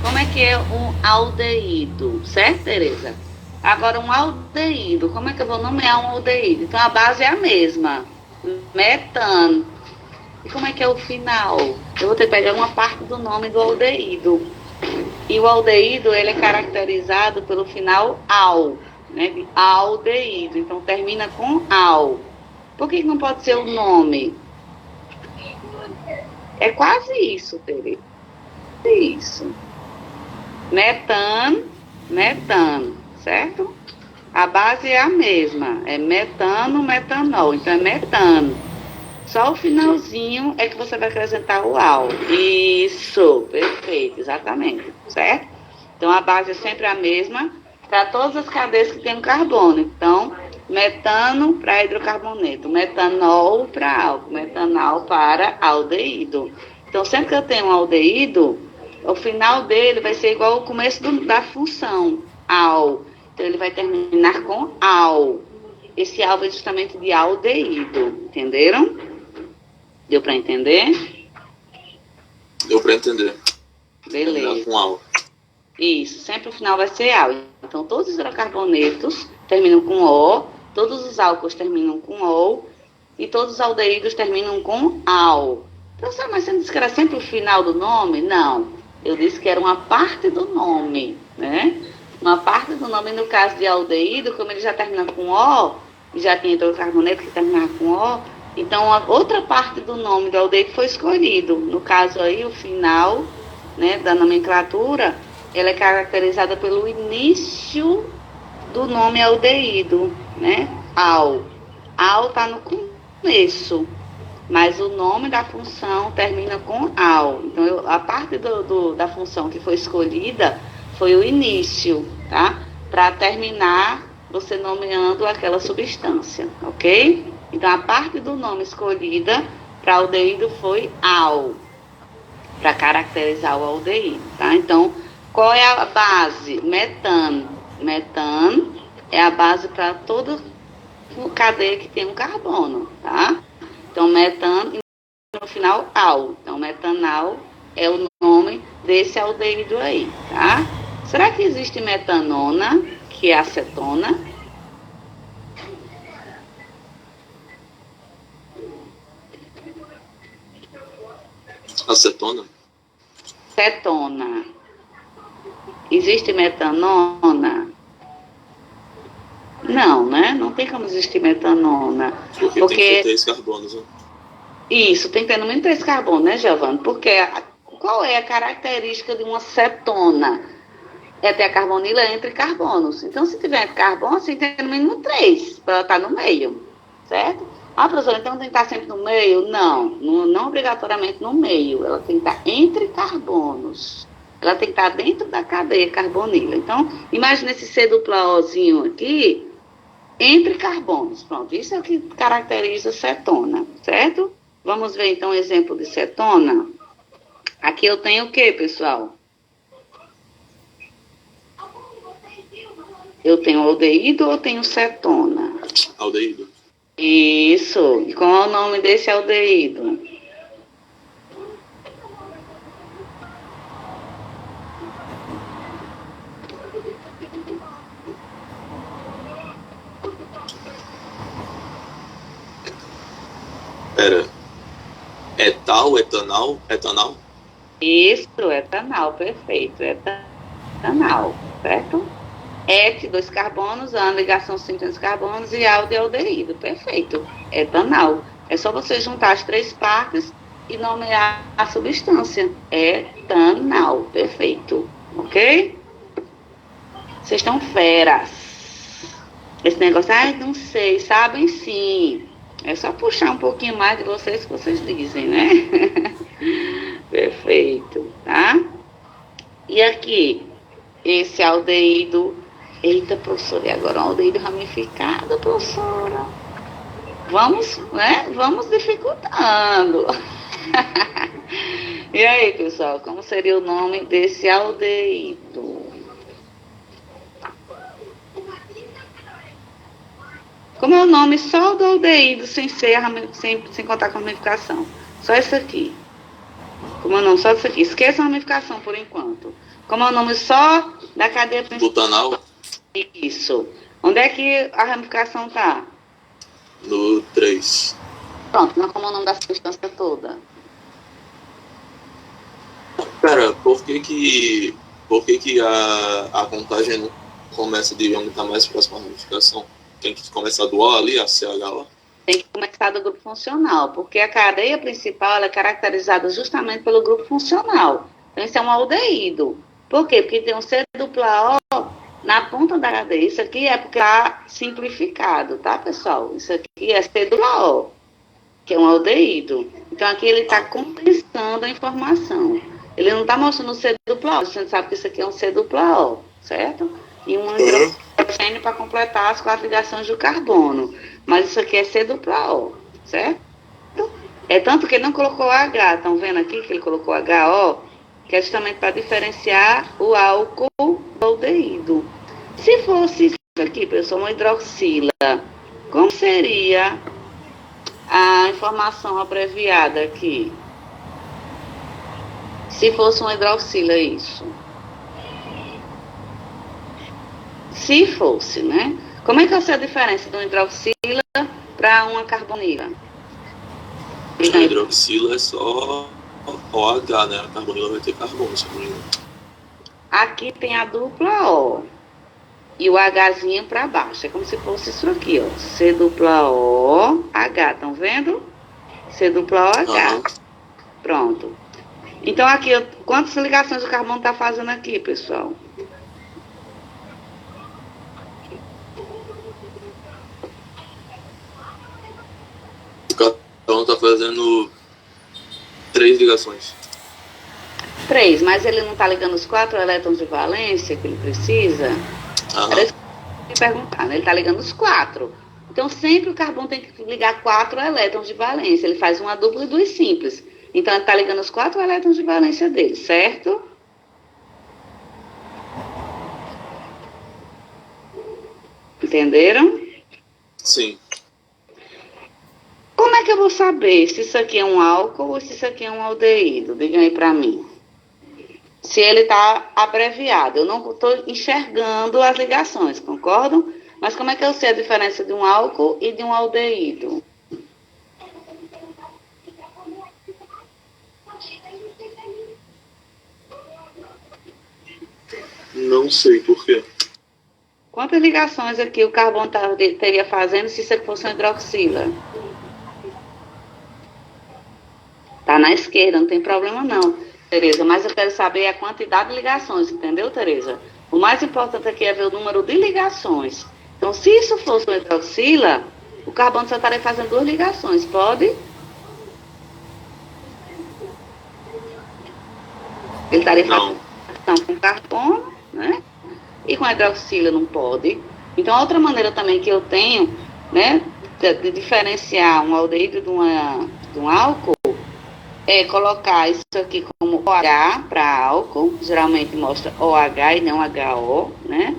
Como é que é um aldeído? Certo, Tereza? Agora, um aldeído. Como é que eu vou nomear um aldeído? Então, a base é a mesma. Metano. E como é que é o final? Eu vou ter que pegar uma parte do nome do aldeído. E o aldeído, ele é caracterizado pelo final al, né? De aldeído. Então, termina com al. Por que não pode ser o nome? É quase isso, Tere. Isso. Metano, metano, certo? A base é a mesma, é metano, metanol, então é metano. Só o finalzinho é que você vai acrescentar o al. Isso, perfeito, exatamente, certo? Então a base é sempre a mesma para todas as cadeias que tem um carbono. Então, metano para hidrocarboneto, metanol para álcool, metanal para aldeído. Então, sempre que eu tenho um aldeído, o final dele vai ser igual ao começo da função, al. Então, ele vai terminar com al. Esse al é justamente de aldeído, entenderam? Deu para entender? Deu para entender. Beleza. Com al. Isso, sempre o final vai ser al. Então, todos os hidrocarbonetos terminam com O, todos os álcools terminam com O, e todos os aldeídos terminam com al. Então, mas você não disse que era sempre o final do nome? Não. Eu disse que era uma parte do nome, né? Uma parte do nome, no caso de aldeído, como ele já termina com O, e já tinha hidrocarboneto que terminava com O, então a outra parte do nome do aldeído foi escolhido. No caso aí, o final, né, da nomenclatura, ela é caracterizada pelo início do nome aldeído, né? Al. Al está no começo, mas o nome da função termina com al. Então, a parte da função que foi escolhida foi o início, tá? Para terminar, você nomeando aquela substância, ok? Então, a parte do nome escolhida para aldeído foi al, para caracterizar o aldeído, tá? Então, qual é a base? Metano. Metano é a base para toda cadeia que tem um carbono, tá? Então, metano, e no final, al. Então, metanal é o nome desse aldeído aí, tá? Será que existe metanona, que é acetona? Acetona? Cetona. Existe metanona? Não, né? Não tem como existir metanona. Porque tem que ter 3 carbonos, né? Isso, tem que ter no mínimo 3 carbonos, né, Giovanni? Porque qual é a característica de uma cetona? É ter a carbonila entre carbonos. Então, se tiver carbono, você tem no mínimo 3, para ela estar no meio, certo? Ah, professora, então tem que estar sempre no meio? Não obrigatoriamente no meio. Ela tem que estar entre carbonos. Ela tem que estar dentro da cadeia carbonila. Então, imagine esse C dupla Ozinho aqui, entre carbonos. Pronto, isso é o que caracteriza cetona, certo? Vamos ver, então, um exemplo de cetona. Aqui eu tenho o que, pessoal? Eu tenho aldeído ou tenho cetona? Aldeído. Isso. E qual é o nome desse aldeído? Pera. Etal, etanal, etanal? Isso, etanal, perfeito. Etanal, certo? Et, 2 carbonos, an, ligação entre os carbonos e al de aldeído. Perfeito. Etanal. É só você juntar as 3 partes e nomear a substância. Etanal. Perfeito. Ok? Vocês estão feras. Esse negócio, não sei, sabem sim. É só puxar um pouquinho mais de vocês que vocês dizem, né? Perfeito, tá? E aqui, esse aldeído. Eita, professora, e agora um aldeído ramificado, professora? Vamos, né? Vamos dificultando. E aí, pessoal, como seria o nome desse aldeído? Como é o nome só do aldeído, sem contar com a ramificação? Só isso aqui. Como é o nome só disso aqui? Esqueça a ramificação por enquanto. Como é o nome só da cadeia principal? Butanal? Isso. Onde é que a ramificação está? No 3. Pronto, mas como é o nome da substância toda? Pera, por que a contagem não começa de onde está mais próximo à ramificação? Tem que começar do O ali, a CH lá? Tem que começar do grupo funcional, porque a cadeia principal ela é caracterizada justamente pelo grupo funcional. Então, isso é um aldeído. Por quê? Porque tem um C dupla O na ponta da cadeia. Isso aqui é porque está simplificado, tá, pessoal? Isso aqui é C dupla O, que é um aldeído. Então, aqui ele está condensando a informação. Ele não está mostrando o C dupla O. A gente sabe que isso aqui é um C dupla O, certo? E um hidrogênio para completar as 4 ligações do carbono. Mas isso aqui é C dupla O, certo? É tanto que ele não colocou H. Estão vendo aqui que ele colocou HO? Que é justamente para diferenciar o álcool do aldeído. Se fosse isso aqui, pessoal, uma hidroxila, como seria a informação abreviada aqui? Se fosse uma hidroxila, isso. Se fosse, né? Como é que eu sei a diferença de uma hidroxila para uma carbonila? A hidroxila é só OH, né? A carbonila vai ter carbono, se não me engano. Aqui tem a dupla O e o Hzinho para baixo. É como se fosse isso aqui, ó. C dupla O, H, estão vendo? C dupla O, H. Pronto. Então aqui, quantas ligações o carbono está fazendo aqui, pessoal? Então está fazendo 3 ligações. 3, mas ele não está ligando os 4 elétrons de valência que ele precisa? Era isso que eu ia perguntar, né? Ele está ligando os 4. Então, sempre o carbono tem que ligar 4 elétrons de valência. Ele faz uma dupla e 2 simples. Então, ele está ligando os 4 elétrons de valência dele, certo? Entenderam? Sim. Como é que eu vou saber se isso aqui é um álcool ou se isso aqui é um aldeído? Digam aí para mim. Se ele está abreviado, eu não estou enxergando as ligações, concordam? Mas como é que eu sei a diferença de um álcool e de um aldeído? Não sei por quê. Quantas ligações aqui o carbono teria fazendo se isso aqui fosse uma hidroxila? Tá na esquerda, não tem problema não, Tereza. Mas eu quero saber a quantidade de ligações, entendeu, Tereza? O mais importante aqui é ver o número de ligações. Então, se isso fosse uma hidroxila, o carbono só estaria fazendo 2 ligações, pode? Ele estaria fazendo ligação com carbono, né? E com a hidroxila não pode. Então, outra maneira também que eu tenho, né, de diferenciar um aldeído de um álcool é colocar isso aqui como OH para álcool, geralmente mostra OH e não HO, né?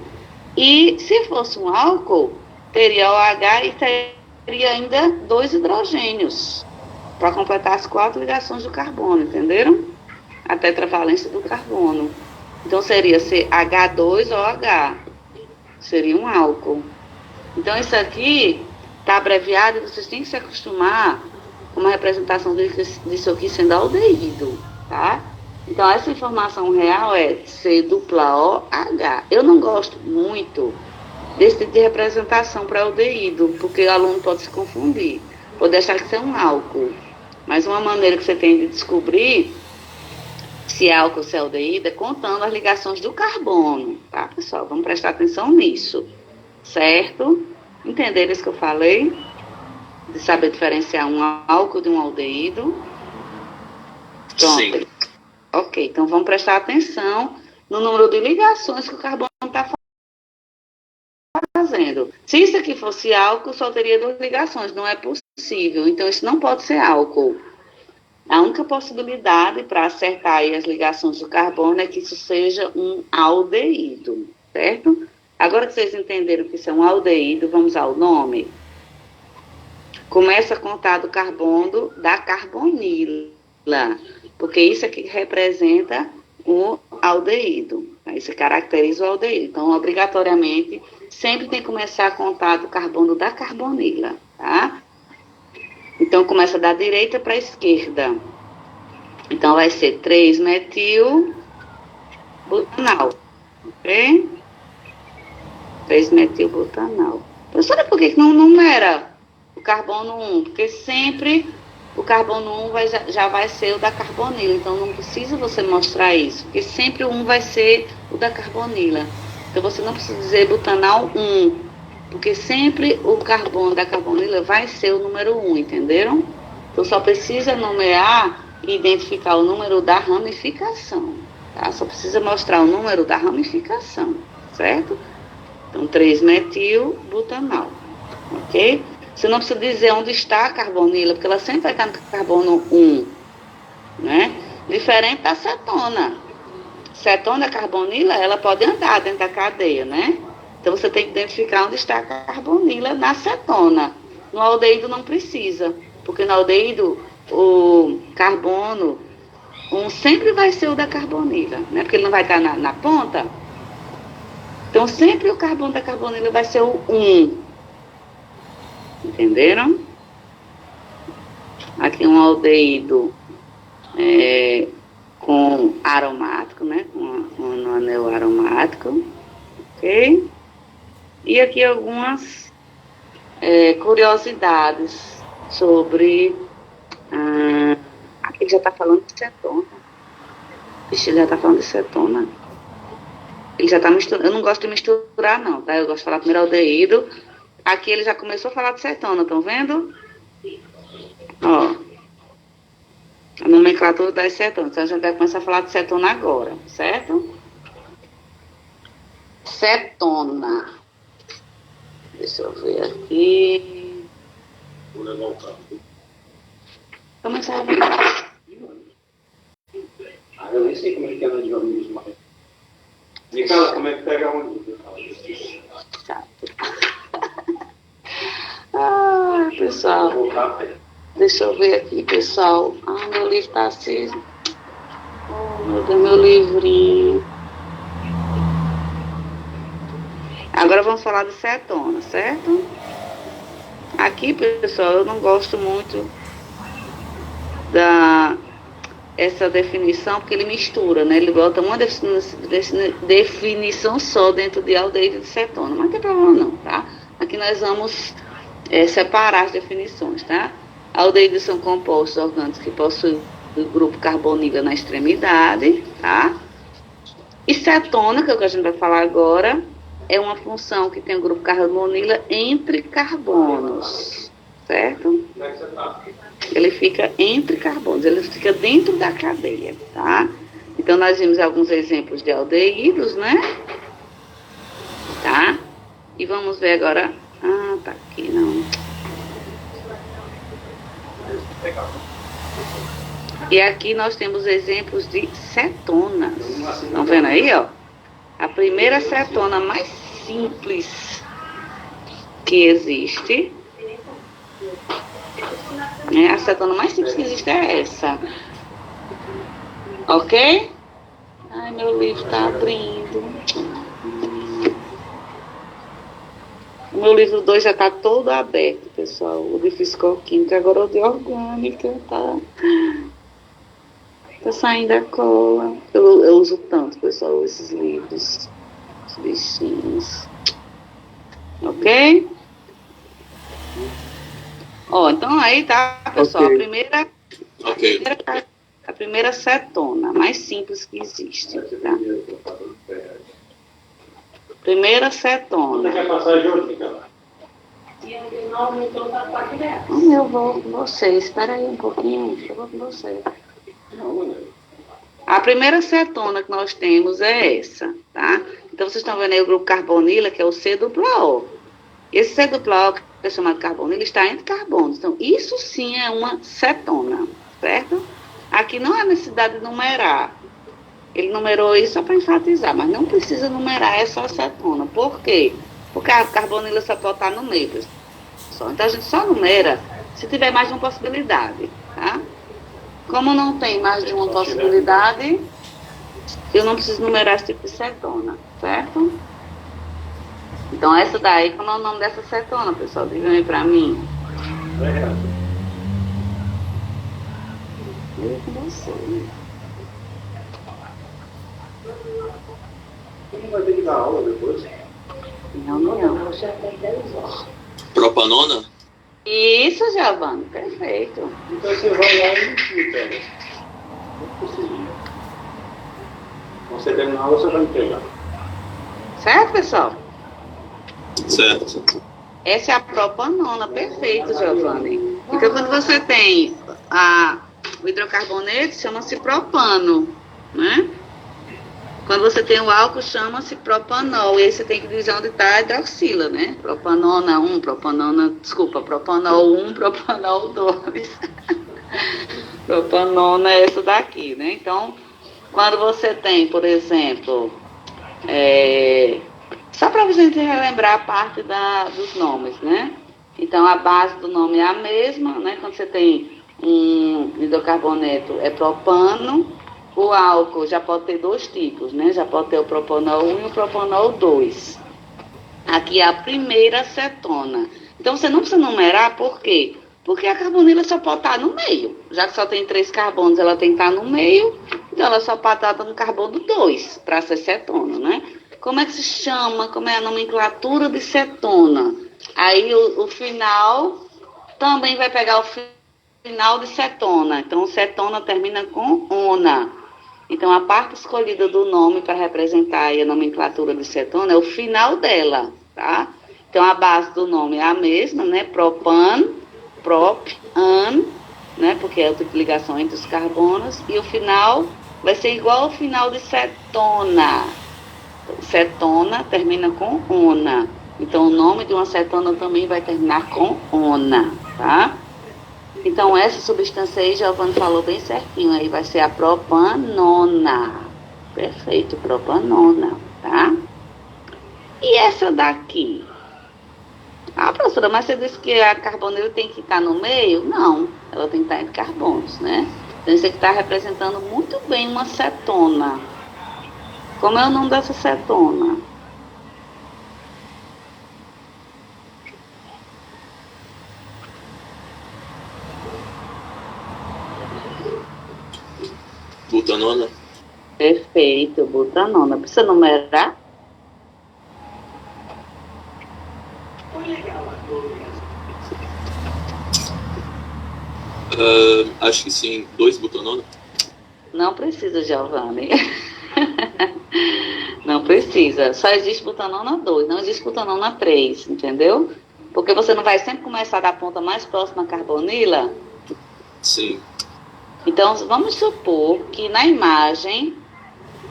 E se fosse um álcool, teria OH e teria ainda 2 hidrogênios para completar as 4 ligações do carbono, entenderam? A tetravalência do carbono. Então seria CH2OH, seria um álcool. Então isso aqui está abreviado e vocês têm que se acostumar com uma representação disso aqui sendo aldeído, tá? Então essa informação real é C dupla OH. Eu não gosto muito desse tipo de representação para aldeído, porque o aluno pode se confundir, pode achar que isso é um álcool. Mas uma maneira que você tem de descobrir se é álcool ou se é aldeído é contando as ligações do carbono, tá, pessoal? Vamos prestar atenção nisso, certo? Entenderam isso que eu falei? De saber diferenciar um álcool de um aldeído. Pronto. Sim. Ok, então vamos prestar atenção no número de ligações que o carbono está fazendo. Se isso aqui fosse álcool, só teria 2 ligações, não é possível. Então isso não pode ser álcool. A única possibilidade para acertar aí as ligações do carbono é que isso seja um aldeído, certo? Agora que vocês entenderam que isso é um aldeído, vamos ao nome. Começa a contar do carbono da carbonila, porque isso aqui representa o aldeído. Isso caracteriza o aldeído. Então, obrigatoriamente, sempre tem que começar a contar do carbono da carbonila, tá? Então, começa da direita para a esquerda. Então, vai ser 3-metil-butanal. Ok? 3-metil-butanal. Professora, por que não numera o carbono 1, porque sempre o carbono 1 já vai ser o da carbonila, então não precisa você mostrar isso, porque sempre o 1 vai ser o da carbonila. Então você não precisa dizer butanal 1, porque sempre o carbono da carbonila vai ser o número 1, entenderam? Então só precisa nomear e identificar o número da ramificação, tá? Só precisa mostrar o número da ramificação, certo? Então 3-metil-butanal, ok? Você não precisa dizer onde está a carbonila, porque ela sempre vai estar no carbono 1, né? Diferente da cetona. Cetona, a carbonila, ela pode andar dentro da cadeia, né? Então você tem que identificar onde está a carbonila na cetona. No aldeído não precisa, porque no aldeído o carbono 1 sempre vai ser o da carbonila, né? Porque ele não vai estar na ponta. Então sempre o carbono da carbonila vai ser o 1. Entenderam? Aqui um aldeído com aromático, né? Com um anel aromático, ok? E aqui algumas curiosidades sobre... aqui já está falando de cetona. Vixe, já está falando de cetona. Ele já está misturando. Eu não gosto de misturar, não, tá? Eu gosto de falar primeiro aldeído. Aqui ele já começou a falar de cetona, estão vendo? Ó, a nomenclatura das cetonas. Então a gente vai começar a falar de cetona agora, certo? Cetona. Deixa eu ver aqui. Vou levar o carro. Começar a ver. Eu nem sei como é que é na de amigos, mas... Nicola, como é que pega onde? Chato. Pessoal, deixa eu ver aqui, pessoal. Meu livro tá assim. Oh, meu Deus, meu livrinho. Agora vamos falar de cetona, certo? Aqui, pessoal, eu não gosto muito essa definição, porque ele mistura, né? Ele bota uma definição só dentro de aldeído de cetona. Mas não tem problema não, tá? Aqui nós vamos separar as definições, tá? Aldeídos são compostos orgânicos que possuem o grupo carbonila na extremidade, tá? E cetona, que é o que a gente vai falar agora, é uma função que tem o grupo carbonila entre carbonos, certo? Ele fica entre carbonos, ele fica dentro da cadeia, tá? Então nós vimos alguns exemplos de aldeídos, né? Tá? E vamos ver agora... tá aqui, não. E aqui nós temos exemplos de cetonas. Estão vendo aí, ó? A primeira cetona mais simples que existe. A cetona mais simples que existe é essa. Ok? Ai, meu livro tá abrindo. O meu livro 2 já está todo aberto, pessoal. O de fisicoquímica, agora o de orgânica, tá saindo a cola. Eu uso tanto, pessoal, esses livros. Os bichinhos. Ok? Então aí tá, pessoal. Okay. A primeira cetona, mais simples que existe, tá? Primeira cetona. Você quer passar junto, cara? Eu vou com você. Espera aí um pouquinho. Eu vou com você. A primeira cetona que nós temos é essa, tá? Então vocês estão vendo aí o grupo carbonila, que é o C-O. Esse C-O, que é chamado carbonila, está entre carbonos. Então isso sim é uma cetona, certo? Aqui não há necessidade de numerar. Ele numerou isso só para enfatizar, mas não precisa numerar essa cetona. Por quê? Porque a carbonila só pode estar no meio, pessoal. Então a gente só numera se tiver mais de uma possibilidade, tá? Como não tem mais de uma possibilidade, eu não preciso numerar esse tipo de cetona, certo? Então essa daí, como é o nome dessa cetona, pessoal? Digam aí pra mim. Eu com você. Não vai ter que dar aula depois? Não. Propanona? Isso, Giovanni, perfeito. Então você vai lá e pega. Não precisa. Quando você terminar, você vai entregar. Certo, pessoal? Certo. Essa é a propanona, perfeito, Giovanni. Então, quando você tem o hidrocarboneto, chama-se propano, né? Quando você tem o álcool, chama-se propanol. E aí você tem que dizer onde está a hidroxila, né? Propanol 1, propanol 1, propanol 2. Propanona é essa daqui, né? Então, quando você tem, por exemplo, só para a gente relembrar a parte dos nomes, né? Então, a base do nome é a mesma, né? Quando você tem um hidrocarboneto, é propano. O álcool já pode ter dois tipos, né? Já pode ter o propanol 1 e o propanol 2. Aqui é a primeira acetona. Então, você não precisa numerar, por quê? Porque a carbonila só pode estar no meio. Já que só tem 3 carbonos, ela tem que estar no meio. Então, ela só pode estar no carbono 2, para ser cetona, né? Como é que se chama? Como é a nomenclatura de cetona? Aí, o final também vai pegar o final de cetona. Então, cetona termina com ona. Então, a parte escolhida do nome para representar aí a nomenclatura de cetona é o final dela, tá? Então, a base do nome é a mesma, né? Propan, prop, an, né? Porque é o tipo de ligação entre os carbonos. E o final vai ser igual ao final de cetona. Cetona termina com ona. Então, o nome de uma cetona também vai terminar com ona, tá? Então, essa substância aí, Giovanni falou bem certinho, aí vai ser a propanona. Perfeito, propanona, tá? E essa daqui? Ah, professora, mas você disse que a carbonila tem que estar no meio? Não, ela tem que estar entre carbonos, né? Então, isso aqui está representando muito bem uma cetona. Como é o nome dessa cetona? Butanona? Perfeito, butanona. Precisa numerar? Acho que sim. 2 butanona? Não precisa, Giovanni. Não precisa. Só existe butanona 2, não existe butanona 3, entendeu? Porque você não vai sempre começar da ponta mais próxima à carbonila? Sim. Então, vamos supor que na imagem,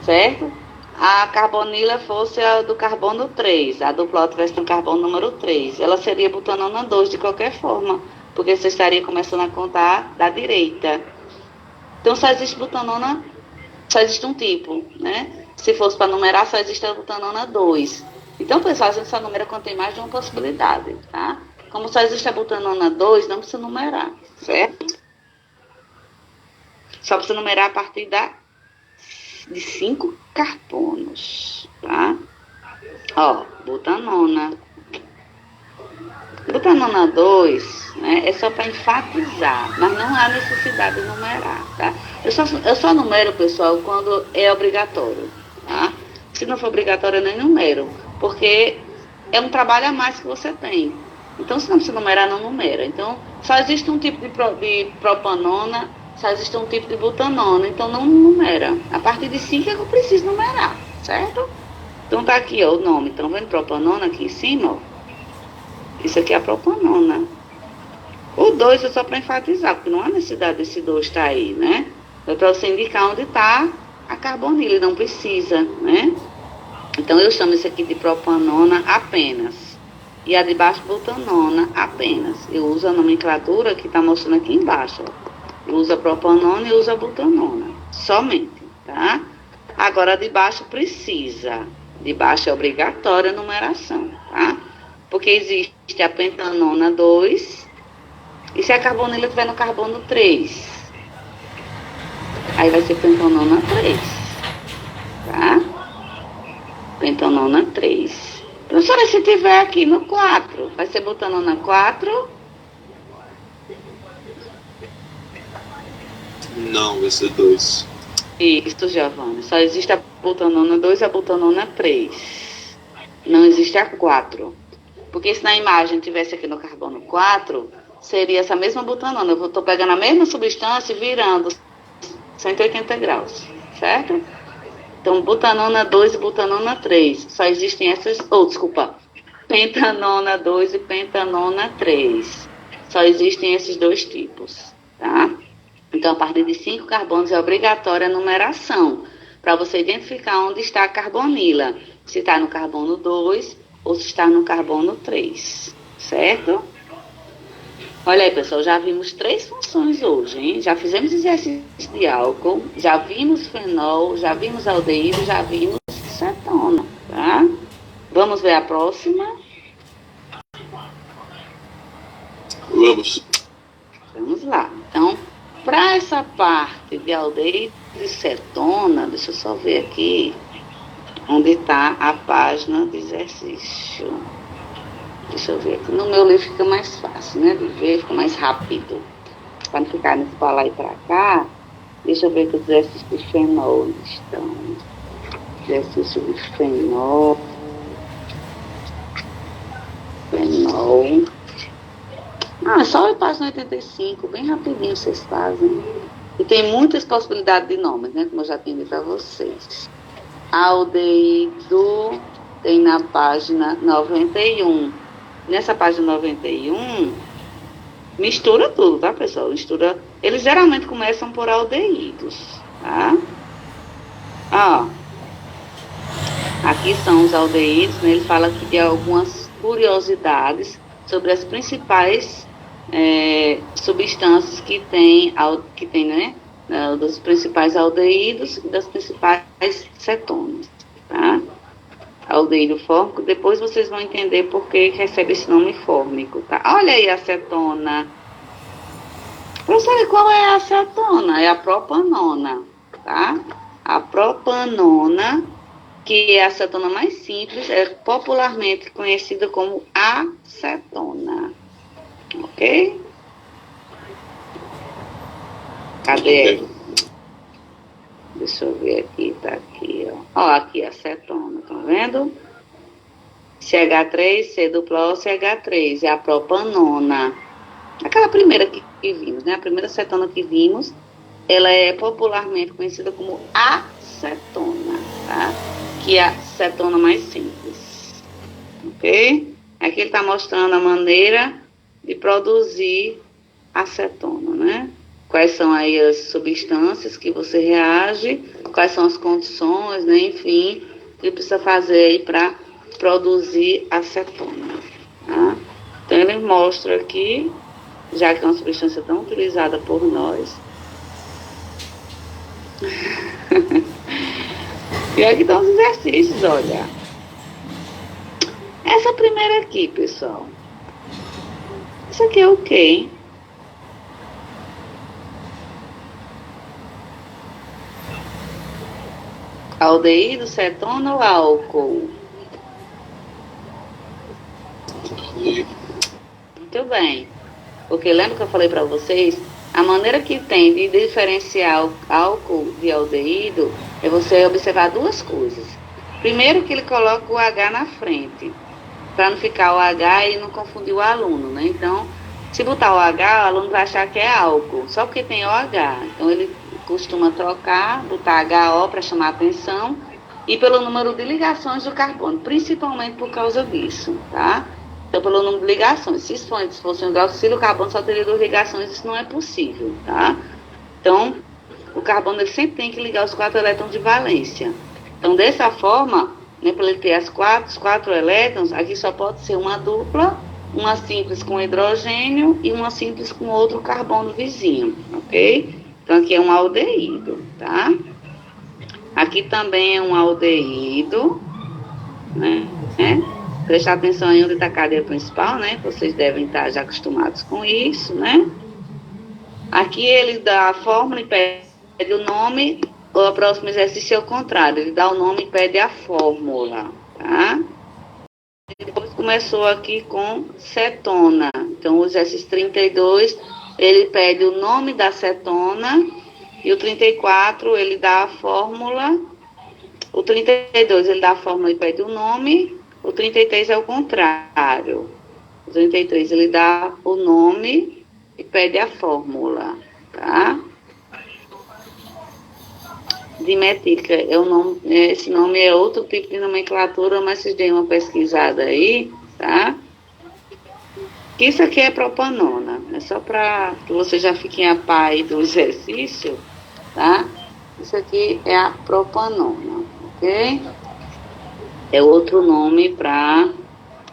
certo? A carbonila fosse a do carbono 3, a dupla tivesse no carbono número 3. Ela seria butanona 2 de qualquer forma, porque você estaria começando a contar da direita. Então, só existe butanona, só existe um tipo, né? Se fosse para numerar, só existe a butanona 2. Então, pessoal, a gente só numera quando tem mais de uma possibilidade, tá? Como só existe a butanona 2, não precisa numerar, certo? Só precisa numerar a partir de 5 carbonos, tá? Ó, butanona. Butanona 2, né, é só para enfatizar, mas não há necessidade de numerar, tá? Eu só numero, pessoal, quando é obrigatório, tá? Se não for obrigatório, eu nem numero, porque é um trabalho a mais que você tem. Então, se não precisa numerar, não numera. Então, só existe um tipo de propanona, só existe um tipo de butanona, então não numera. A partir de 5 é que eu preciso numerar, certo? Então tá aqui, ó, o nome. Estão vendo propanona aqui em cima, ó? Isso aqui é a propanona. O 2 é só para enfatizar, porque não há necessidade desse 2 estar aí, né? É para você indicar onde está a carbonila, não precisa, né? Então eu chamo isso aqui de propanona apenas. E a de baixo, butanona apenas. Eu uso a nomenclatura que está mostrando aqui embaixo, ó. Usa propanona e usa butanona. Somente, tá? Agora, de baixo precisa. De baixo é obrigatória a numeração, tá? Porque existe a pentanona 2. E se a carbonila estiver no carbono 3? Aí vai ser pentanona 3. Tá? Pentanona 3. Professora, se tiver aqui no 4, vai ser butanona 4? Não, vai ser 2. Isso, Giovanni. Só existe a butanona 2 e a butanona 3. Não existe a 4. Porque se na imagem tivesse aqui no carbono 4, seria essa mesma butanona. Eu estou pegando a mesma substância e virando 180 graus, certo? Então, butanona 2 e butanona 3. Só existem essas... desculpa. Pentanona 2 e pentanona 3. Só existem esses dois tipos, tá? Então, a partir de 5 carbonos é obrigatória a numeração, para você identificar onde está a carbonila. Se está no carbono 2 ou se está no carbono 3, certo? Olha aí, pessoal, já vimos 3 funções hoje, hein? Já fizemos exercício de álcool, já vimos fenol, já vimos aldeído, já vimos cetona, tá? Vamos ver a próxima? Vamos. Vamos lá. Então, para essa parte de aldeído e cetona, deixa eu só ver aqui onde está a página de exercício. Deixa eu ver aqui. No meu livro fica mais fácil, né? De ver, fica mais rápido. Para não ficar nesse para lá e para cá. Deixa eu ver que os exercícios de fenol estão. Exercício de fenol. Fenol. É só a página 85, bem rapidinho vocês fazem. E tem muitas possibilidades de nomes, né? Como eu já tinha dito para vocês. Aldeído tem na página 91. Nessa página 91, mistura tudo, tá, pessoal? Mistura. Eles geralmente começam por aldeídos, tá? Ó. Aqui são os aldeídos, né? Ele fala aqui de algumas curiosidades sobre as principais substâncias que tem, né? Dos principais aldeídos e das principais cetonas, tá? Aldeído fórmico, depois vocês vão entender por que recebe esse nome fórmico, tá? Olha aí a acetona. Professor, qual é a acetona? É a propanona, tá? A propanona, que é a acetona mais simples, é popularmente conhecida como acetona. Ok? Cadê ela? Deixa eu ver aqui, tá aqui, ó. Ó, aqui a acetona, tá vendo? CH3, C duplo CH3, é a propanona. Aquela primeira que vimos, né? A primeira acetona que vimos, ela é popularmente conhecida como acetona, tá? Que é a acetona mais simples. Ok? Aqui ele está mostrando a maneira de produzir acetona, né? Quais são aí as substâncias que você reage, quais são as condições, né? Enfim, que precisa fazer aí para produzir acetona, tá? Então ele mostra aqui, já que é uma substância tão utilizada por nós. E aqui estão os exercícios, olha. Essa primeira aqui, pessoal. Isso aqui é o quê? Aldeído, cetona ou álcool? Muito bem. Porque lembra que eu falei para vocês? A maneira que tem de diferenciar o álcool de aldeído é você observar duas coisas. Primeiro que ele coloca o H na frente, para não ficar o H e não confundir o aluno, né? Então, se botar o H, o aluno vai achar que é álcool, só porque tem OH. Então, ele costuma trocar, botar HO para chamar a atenção, e pelo número de ligações do carbono, principalmente por causa disso, tá? Então, pelo número de ligações. Se fosse um hidroxilo, o carbono só teria 2 ligações, isso não é possível, tá? Então, o carbono ele sempre tem que ligar os 4 elétrons de valência. Então, dessa forma, né, para ele ter os 4 elétrons, aqui só pode ser uma dupla, uma simples com hidrogênio e uma simples com outro carbono vizinho, ok? Então, aqui é um aldeído, tá? Aqui também é um aldeído, né? Prestar atenção em onde está a cadeia principal, né? Vocês devem estar já acostumados com isso, né? Aqui ele dá a fórmula e pede o nome. O próximo exercício é o contrário. Ele dá o nome e pede a fórmula, tá? Depois começou aqui com cetona. Então, o exercício 32, ele pede o nome da cetona. E o 34, ele dá a fórmula. O 32, ele dá a fórmula e pede o nome. O 33 é o contrário. O 33, ele dá o nome e pede a fórmula, tá? Dimetílica, esse nome é outro tipo de nomenclatura, mas vocês deem uma pesquisada aí, tá? Isso aqui é propanona, é só para que vocês já fiquem a par aí do exercício, tá? Isso aqui é a propanona, ok? É outro nome para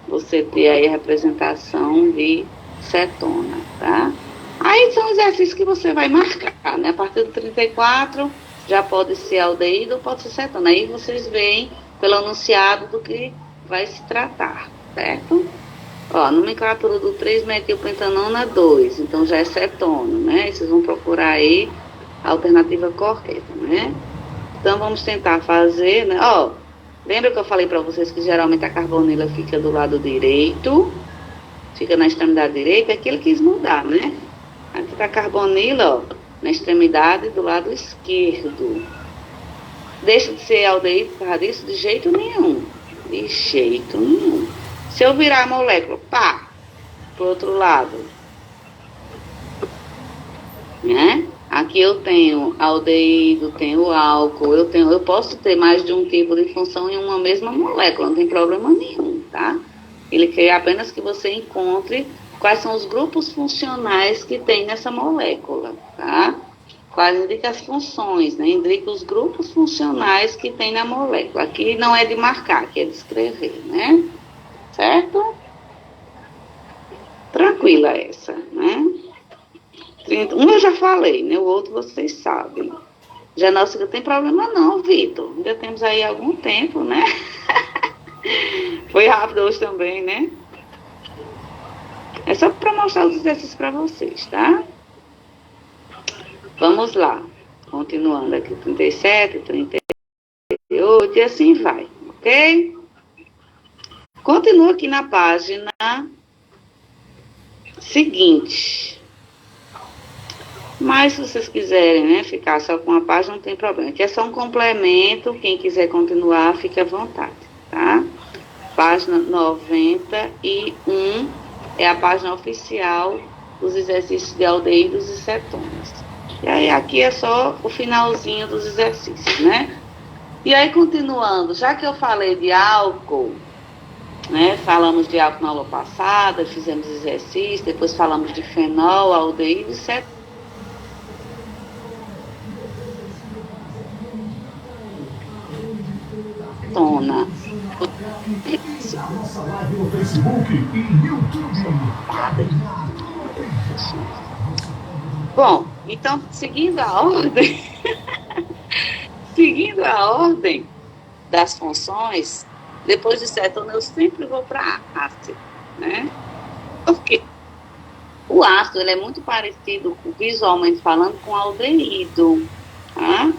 você ter aí a representação de cetona, tá? Aí são exercícios que você vai marcar, né? A partir do 34, já pode ser aldeído ou pode ser cetona. Aí vocês veem pelo enunciado do que vai se tratar, certo? Ó, a nomenclatura do 3-metilpentanona 2, então já é cetona, né? Aí vocês vão procurar aí a alternativa correta, né? Então vamos tentar fazer, né? Ó, lembra que eu falei para vocês que geralmente a carbonila fica do lado direito, fica na extremidade direita? Aqui ele quis mudar, né? Aqui tá a carbonila, ó, na extremidade do lado esquerdo. Deixa de ser aldeído por causa disso? De jeito nenhum. De jeito nenhum. Se eu virar a molécula, pá, pro outro lado, né? Aqui eu tenho aldeído, tenho álcool, eu posso ter mais de um tipo de função em uma mesma molécula, não tem problema nenhum, tá? Ele quer apenas que você encontre quais são os grupos funcionais que tem nessa molécula, tá? Quais indica as funções, né? Indica os grupos funcionais que tem na molécula. Aqui não é de marcar, aqui é de escrever, né? Certo? Tranquila essa, né? Um eu já falei, né? O outro vocês sabem. Genóxica não tem problema não, Vitor. Ainda temos aí algum tempo, né? Foi rápido hoje também, né? É só para mostrar os exercícios para vocês, tá? Vamos lá. Continuando aqui, 37, 38 e assim vai, ok? Continua aqui na página seguinte. Mas se vocês quiserem, né, ficar só com a página, não tem problema. Aqui é só um complemento, quem quiser continuar, fique à vontade, tá? Página 91 é a página oficial dos exercícios de aldeídos e cetonas. E aí aqui é só o finalzinho dos exercícios, né? E aí continuando, já que eu falei de álcool, né, falamos de álcool na aula passada, fizemos exercício, depois falamos de fenol, aldeído e cetona. Nossa live no Facebook e YouTube. Bom, então, seguindo a ordem, seguindo a ordem das funções, depois de cetona eu sempre vou para ácido, né? Porque o ácido, ele é muito parecido, visualmente falando, com aldeído, tá?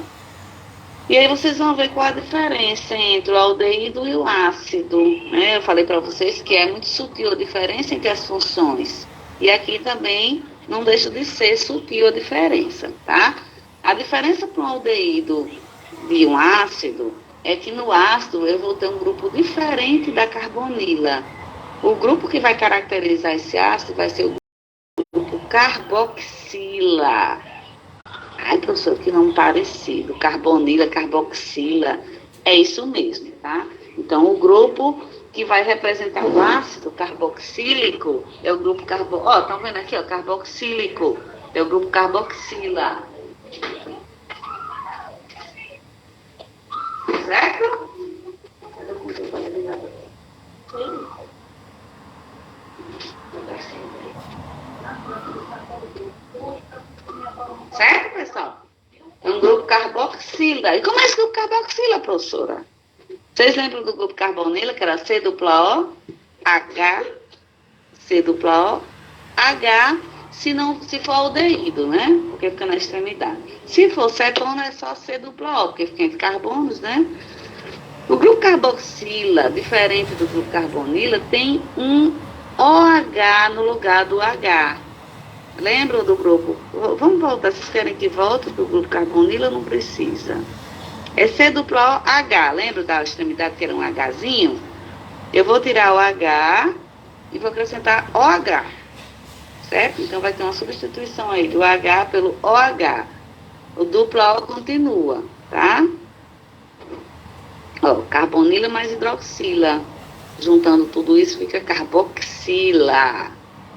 E aí vocês vão ver qual a diferença entre o aldeído e o ácido, né? Eu falei para vocês que é muito sutil a diferença entre as funções. E aqui também não deixa de ser sutil a diferença, tá? A diferença para um aldeído de um ácido é que no ácido eu vou ter um grupo diferente da carbonila. O grupo que vai caracterizar esse ácido vai ser o grupo carboxila. Ai, professor, que nome parecido. Carbonila, carboxila. É isso mesmo, tá? Então, o grupo que vai representar o ácido carboxílico é o grupo Ó, estão vendo aqui, ó, carboxílico. É o grupo carboxila. Certo? Certo, pessoal? É um grupo carboxila. E como é esse grupo carboxila, professora? Vocês lembram do grupo carbonila, que era C dupla O, H, C dupla O, H, se for aldeído, né? Porque fica na extremidade. Se for cetona, é só C dupla O, porque fica entre carbonos, né? O grupo carboxila, diferente do grupo carbonila, tem um OH no lugar do H. Lembram do grupo? Vamos voltar, vocês querem que volte para o grupo carbonila? Não precisa. É C dupla O, H. Lembra da extremidade que era um Hzinho? Eu vou tirar o H e vou acrescentar OH, certo? Então vai ter uma substituição aí do H pelo OH. O dupla O continua, tá? Ó, carbonila mais hidroxila. Juntando tudo isso fica carboxila.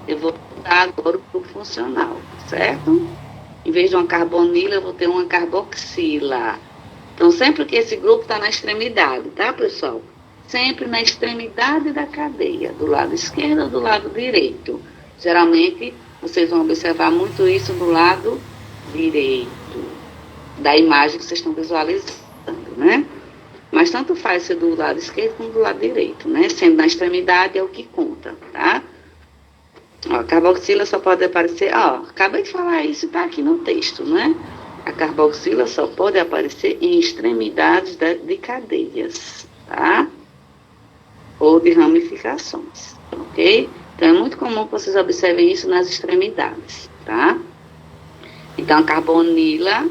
Eu vou mudar agora o grupo funcional, certo? Em vez de uma carbonila, eu vou ter uma carboxila. Então, sempre que esse grupo está na extremidade, tá, pessoal? Sempre na extremidade da cadeia, do lado esquerdo ou do lado direito. Geralmente, vocês vão observar muito isso do lado direito da imagem que vocês estão visualizando, né? Mas tanto faz ser do lado esquerdo como do lado direito, né? Sendo na extremidade é o que conta, tá? Ó, carboxila só pode aparecer, ó, acabei de falar isso e tá aqui no texto, né? A carboxila só pode aparecer em extremidades de cadeias, tá? Ou de ramificações, ok? Então é muito comum que vocês observem isso nas extremidades, tá? Então a carbonila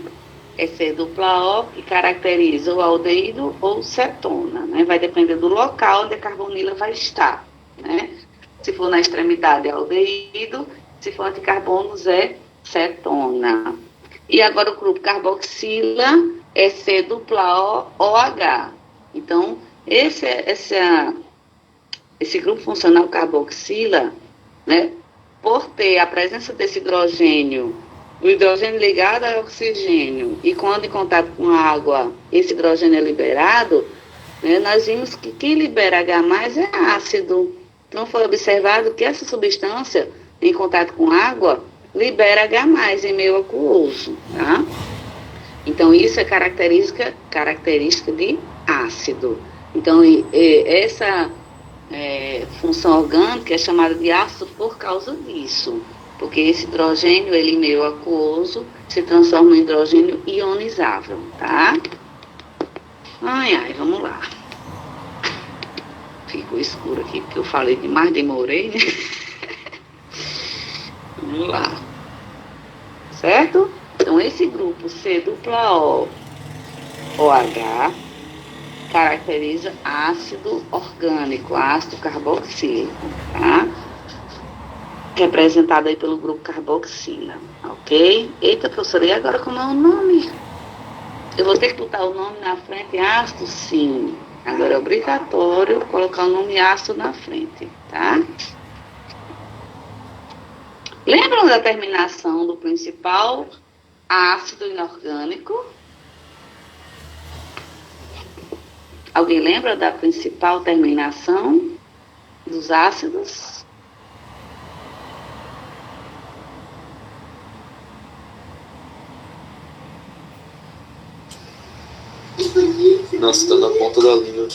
é C-dupla-O, que caracteriza o aldeído ou cetona, né? Vai depender do local onde a carbonila vai estar, né? Se for na extremidade é aldeído, se for anticarbonos é cetona. E agora o grupo carboxila é C-dupla-O-OH. Então, esse grupo funcional carboxila, né, por ter a presença desse hidrogênio, o hidrogênio ligado ao oxigênio, e quando em contato com a água, esse hidrogênio é liberado, né, nós vimos que quem libera H+, é ácido. Então, foi observado que essa substância, em contato com água, libera H+, em meio aquoso, tá? Então, isso é característica de ácido. Então, essa função orgânica é chamada de ácido por causa disso. Porque esse hidrogênio, ele em meio aquoso, se transforma em hidrogênio ionizável, tá? Ai, vamos lá. Ficou escuro aqui, porque eu falei demais, demorei, né? Vamos lá. Certo? Então, esse grupo C-dupla-O, OH, caracteriza ácido orgânico, ácido carboxílico, tá? Representado aí pelo grupo carboxila, ok? Eita, professora, e agora como é o nome? Eu vou ter que botar o nome na frente, ácido? Sim. Agora é obrigatório colocar o nome ácido na frente, tá? Lembram da terminação do principal ácido inorgânico? Alguém lembra da principal terminação dos ácidos? Nossa, tá na ponta da língua.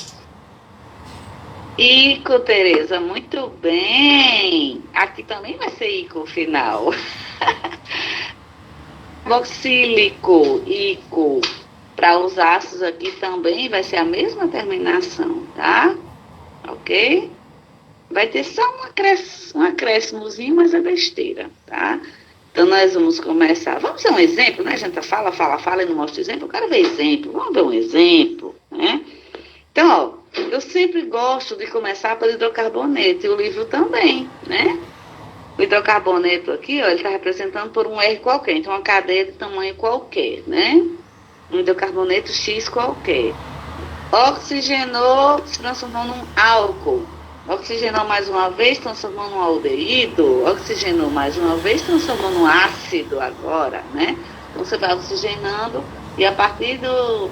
Ico, Tereza, muito bem. Aqui também vai ser ico o final. Carboxílico, ico. Para os ácidos aqui também vai ser a mesma terminação, tá? Ok? Vai ter só um acréscimozinho, mas é besteira, tá? Então, nós vamos começar. Vamos ver um exemplo, né? A gente fala e não mostra exemplo. Eu quero ver exemplo. Vamos ver um exemplo, né? Então, ó, eu sempre gosto de começar pelo hidrocarboneto, e o livro também, né? O hidrocarboneto aqui, ó, ele está representando por um R qualquer. Então, uma cadeia de tamanho qualquer, né? Um hidrocarboneto X qualquer. Oxigenou, se transformou num álcool. Oxigenou mais uma vez, transformou num aldeído. Oxigenou mais uma vez, transformou num ácido agora, né? Então, você vai oxigenando e a partir do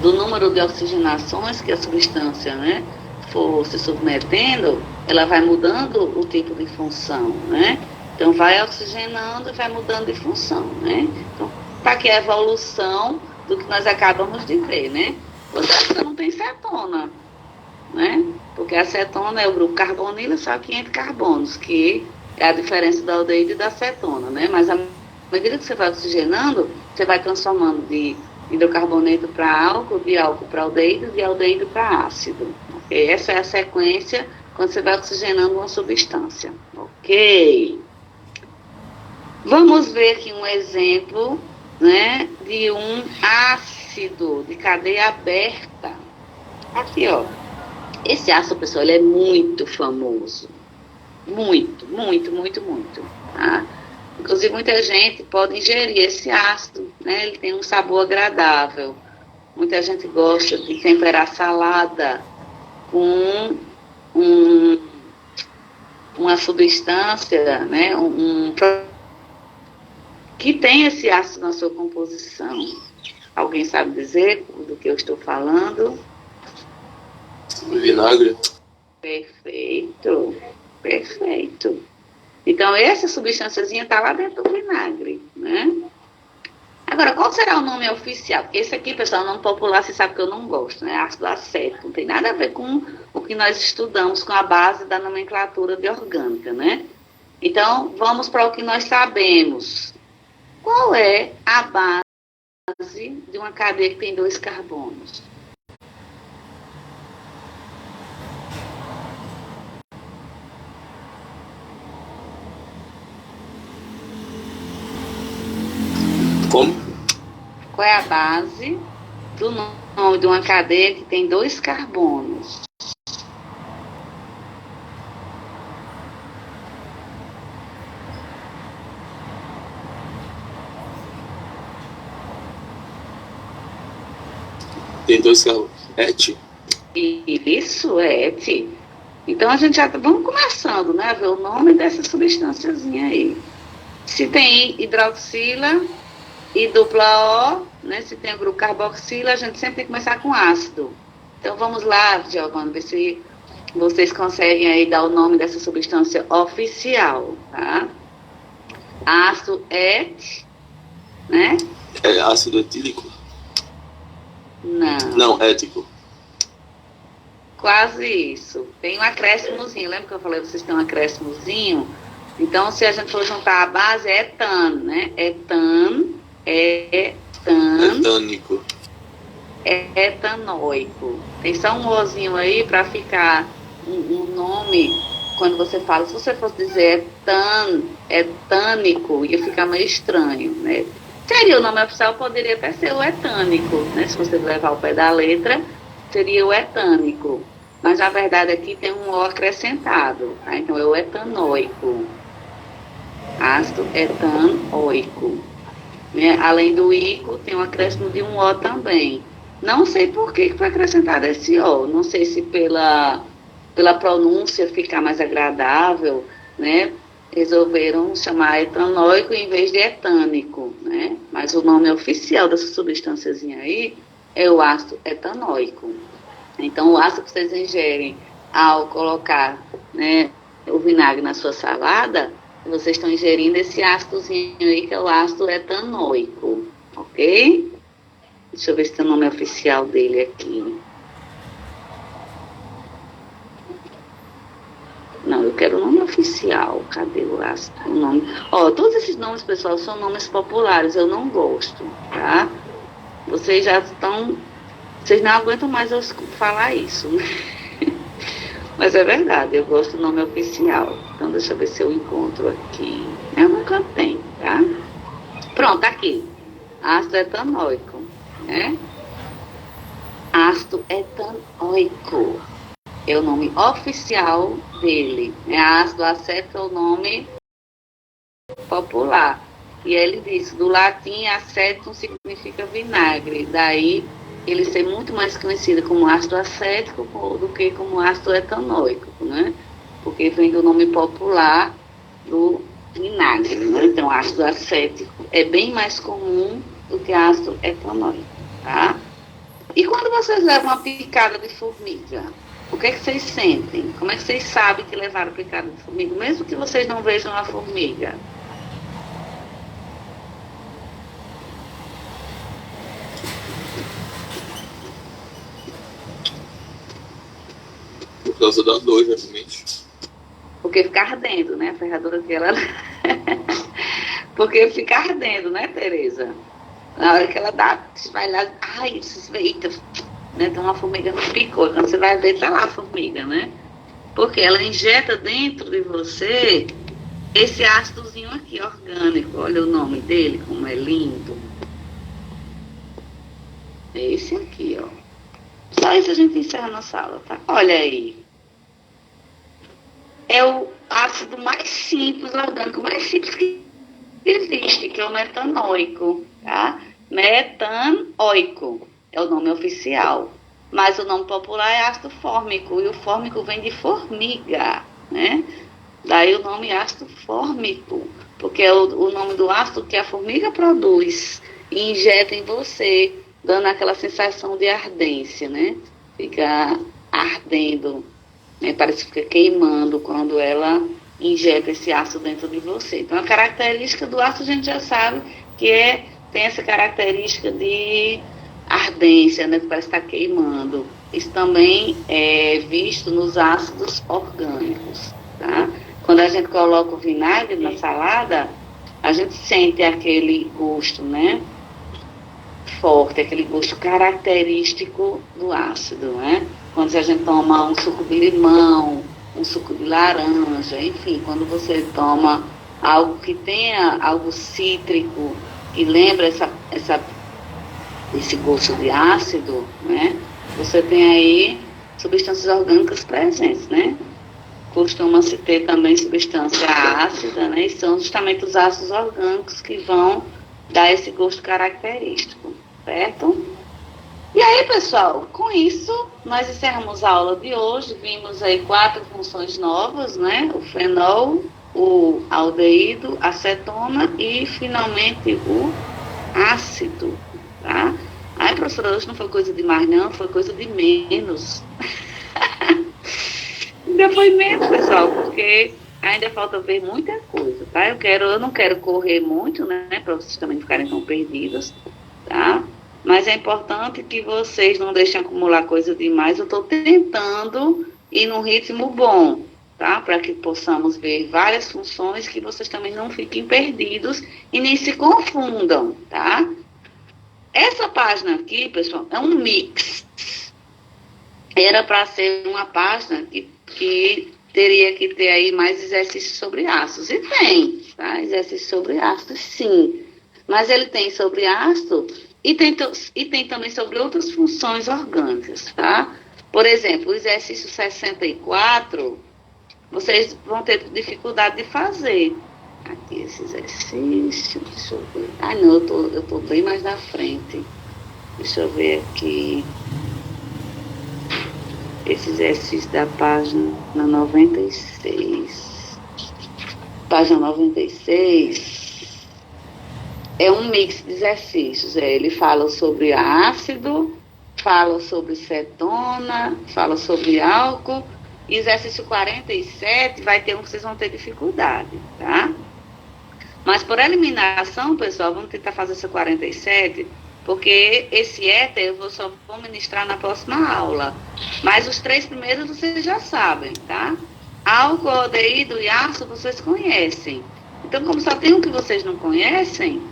número de oxigenações que a substância, né, for se submetendo, ela vai mudando o tipo de função, né? Então, vai oxigenando e vai mudando de função, né? Então, tá aqui a evolução do que nós acabamos de ver, né? Você não tem cetona, né? Porque a cetona é o grupo carbonila, só que entre carbonos, que é a diferença da aldeído e da cetona, né? Mas à medida que você vai oxigenando, você vai transformando de hidrocarboneto para álcool, de álcool para aldeído, de aldeído para ácido. Okay? Essa é a sequência quando você vai oxigenando uma substância. Ok? Vamos ver aqui um exemplo, né, de um ácido de cadeia aberta. Aqui, ó. Esse ácido, pessoal, ele é muito famoso. Muito, muito, muito, muito. Tá? Inclusive, muita gente pode ingerir esse ácido, né? Ele tem um sabor agradável. Muita gente gosta de temperar salada com uma substância, né? Que tem esse ácido na sua composição. Alguém sabe dizer do que eu estou falando? Vinagre. Perfeito, perfeito. Então, essa substânciazinha está lá dentro do vinagre, né? Agora, qual será o nome oficial? Porque esse aqui, pessoal, o nome popular, você sabe que eu não gosto, né? Ácido acético. Não tem nada a ver com o que nós estudamos, com a base da nomenclatura de orgânica, né? Então, vamos para o que nós sabemos. Qual é a base de uma cadeia que tem 2 carbonos? Como? Qual é a base do nome de uma cadeia que tem 2 carbonos? Tem 2 carros. Et? Isso, Et. Então, a gente já vamos começando, né, a ver o nome dessa substânciazinha aí. Se tem hidroxila e dupla O, né, se tem o grupo carboxila, a gente sempre tem que começar com ácido. Então, vamos lá, Giovana, ver se vocês conseguem aí dar o nome dessa substância oficial, tá? Ácido Et, né? É ácido etílico? Não. Não, ético. Quase isso. Tem um acréscimozinho. Lembra que eu falei que vocês têm um acréscimozinho? Então, se a gente for juntar a base, é etan, né? Etânico. É etanoico. Tem só um ozinho aí para ficar um nome. Quando você fala, se você fosse dizer etânico, ia ficar meio estranho, né? Seria o nome oficial, poderia até ser o etânico, né? Se você levar ao pé da letra, seria o etânico. Mas, na verdade, aqui tem um O acrescentado, tá? Então, é o etanoico. Ácido etanoico. Né? Além do ico, tem um acréscimo de um O também. Não sei por que foi acrescentado esse O. Não sei se pela pronúncia ficar mais agradável, né? Resolveram chamar etanoico em vez de etânico, né? Mas o nome oficial dessa substânciazinha aí é o ácido etanoico. Então, o ácido que vocês ingerem ao colocar, né, o vinagre na sua salada, vocês estão ingerindo esse ácidozinho aí, que é o ácido etanoico, ok? Deixa eu ver se tem o nome oficial dele aqui. Não, eu quero o nome oficial. Cadê o ácido? O nome? Ó, todos esses nomes, pessoal, são nomes populares, eu não gosto, tá? Vocês já estão... Vocês não aguentam mais eu falar isso, né? Mas é verdade, eu gosto do nome oficial. Então, deixa eu ver se eu encontro aqui. Eu nunca tenho, tá? Pronto, aqui. Ácido etanoico, né? Ácido etanoico é o nome oficial dele. Né? Ácido acético é o nome popular. E ele diz, do latim, acético significa vinagre. Daí, ele ser muito mais conhecido como ácido acético do que como ácido etanoico, né? Porque vem do nome popular do vinagre, né? Então, ácido acético é bem mais comum do que ácido etanoico, tá? E quando vocês levam uma picada de formiga, o que é que vocês sentem? Como é que vocês sabem que levaram picada de formiga, mesmo que vocês não vejam a formiga? Por causa da dor, realmente. Porque fica ardendo, né? A ferradura que ela... Porque fica ardendo, né, Tereza? Na hora que ela dá, você vai lá, ai, eita, né? Tem uma formiga no picô. Quando você vai ver, tá lá a formiga, né? Porque ela injeta dentro de você esse ácidozinho aqui, orgânico. Olha o nome dele, como é lindo. É esse aqui, ó. Só isso a gente encerra nossa aula, tá? Olha aí. É o ácido mais simples, orgânico, mais simples que existe, que é o metanoico, tá? Metanoico é o nome oficial. Mas o nome popular é ácido fórmico, e o fórmico vem de formiga, né? Daí o nome ácido fórmico, porque é o nome do ácido que a formiga produz e injeta em você, dando aquela sensação de ardência, né? Fica ardendo, né? Parece que fica queimando quando ela injeta esse ácido dentro de você. Então, a característica do ácido a gente já sabe que tem essa característica de ardência, né? Que parece estar queimando. Isso também é visto nos ácidos orgânicos, tá? Quando a gente coloca o vinagre na salada, a gente sente aquele gosto, né? Forte, aquele gosto característico do ácido, né? Quando a gente toma um suco de limão, um suco de laranja, enfim, quando você toma algo que tenha algo cítrico, que lembra esse gosto de ácido, né? Você tem aí substâncias orgânicas presentes, né? Costuma-se ter também substância ácida, né? E são justamente os ácidos orgânicos que vão dar esse gosto característico, certo? E aí, pessoal, com isso, nós encerramos a aula de hoje. Vimos aí 4 funções novas, né? O fenol, o aldeído, a acetona e, finalmente, o ácido, tá? Ai, professora, hoje não foi coisa de mais, não, foi coisa de menos. Ainda foi menos, pessoal, porque ainda falta ver muita coisa, tá? Eu não quero correr muito, né, para vocês também não ficarem tão perdidos, tá? Mas é importante que vocês não deixem acumular coisa demais. Eu estou tentando ir num ritmo bom, tá? Para que possamos ver várias funções, que vocês também não fiquem perdidos e nem se confundam, tá? Essa página aqui, pessoal, é um mix. Era para ser uma página que teria que ter aí mais exercícios sobre ácidos. E tem, tá? Exercícios sobre ácidos, sim. Mas ele tem sobre ácido e tem também sobre outras funções orgânicas, tá? Por exemplo, o exercício 64, vocês vão ter dificuldade de fazer. Aqui esse exercício, deixa eu ver. Ah, não, eu tô bem mais na frente. Deixa eu ver aqui. Esse exercício da página 96. Página 96 é um mix de exercícios. Ele fala sobre ácido, fala sobre cetona, fala sobre álcool. E exercício 47 vai ter vocês vão ter dificuldade, tá? Mas por eliminação, pessoal, vamos tentar fazer essa 47, porque esse éter eu só vou ministrar na próxima aula. Mas os 3 primeiros vocês já sabem, tá? Álcool, aldeído e ácido vocês conhecem. Então, como só tem um que vocês não conhecem,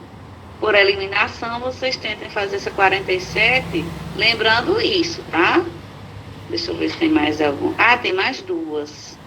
por eliminação vocês tentem fazer essa 47, lembrando isso, tá? Deixa eu ver se tem mais algum. Ah, tem mais 2.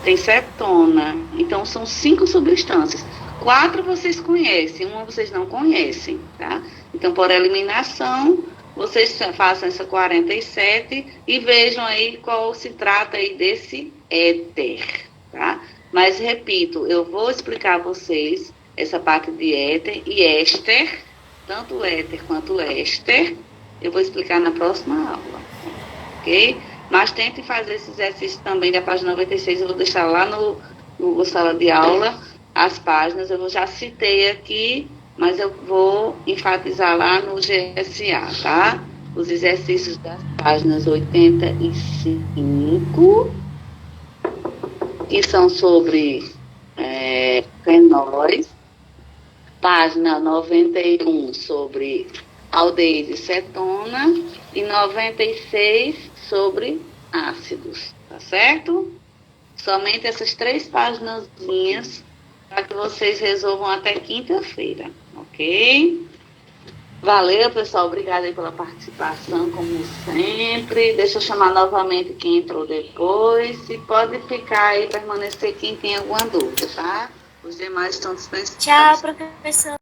Tem cetona. Então, são 5 substâncias. 4 vocês conhecem, 1 vocês não conhecem, tá? Então, por eliminação, vocês façam essa 47 e vejam aí qual se trata aí desse éter, tá? Mas, repito, eu vou explicar a vocês essa parte de éter e éster, tanto éter quanto éster, eu vou explicar na próxima aula, ok? Mas tente fazer esse exercício também da página 96, eu vou deixar lá no sala de aula as páginas, eu já citei aqui, mas eu vou enfatizar lá no GSA, tá? Os exercícios das páginas 85, que são sobre fenóis, página 91 sobre aldeído e cetona e 96 sobre ácidos, tá certo? Somente essas 3 páginas para que vocês resolvam até quinta-feira, ok? Valeu, pessoal, obrigada aí pela participação, como sempre. Deixa eu chamar novamente quem entrou depois e pode ficar aí, permanecer quem tem alguma dúvida, tá? Os demais estão dispensados. Tchau, professor.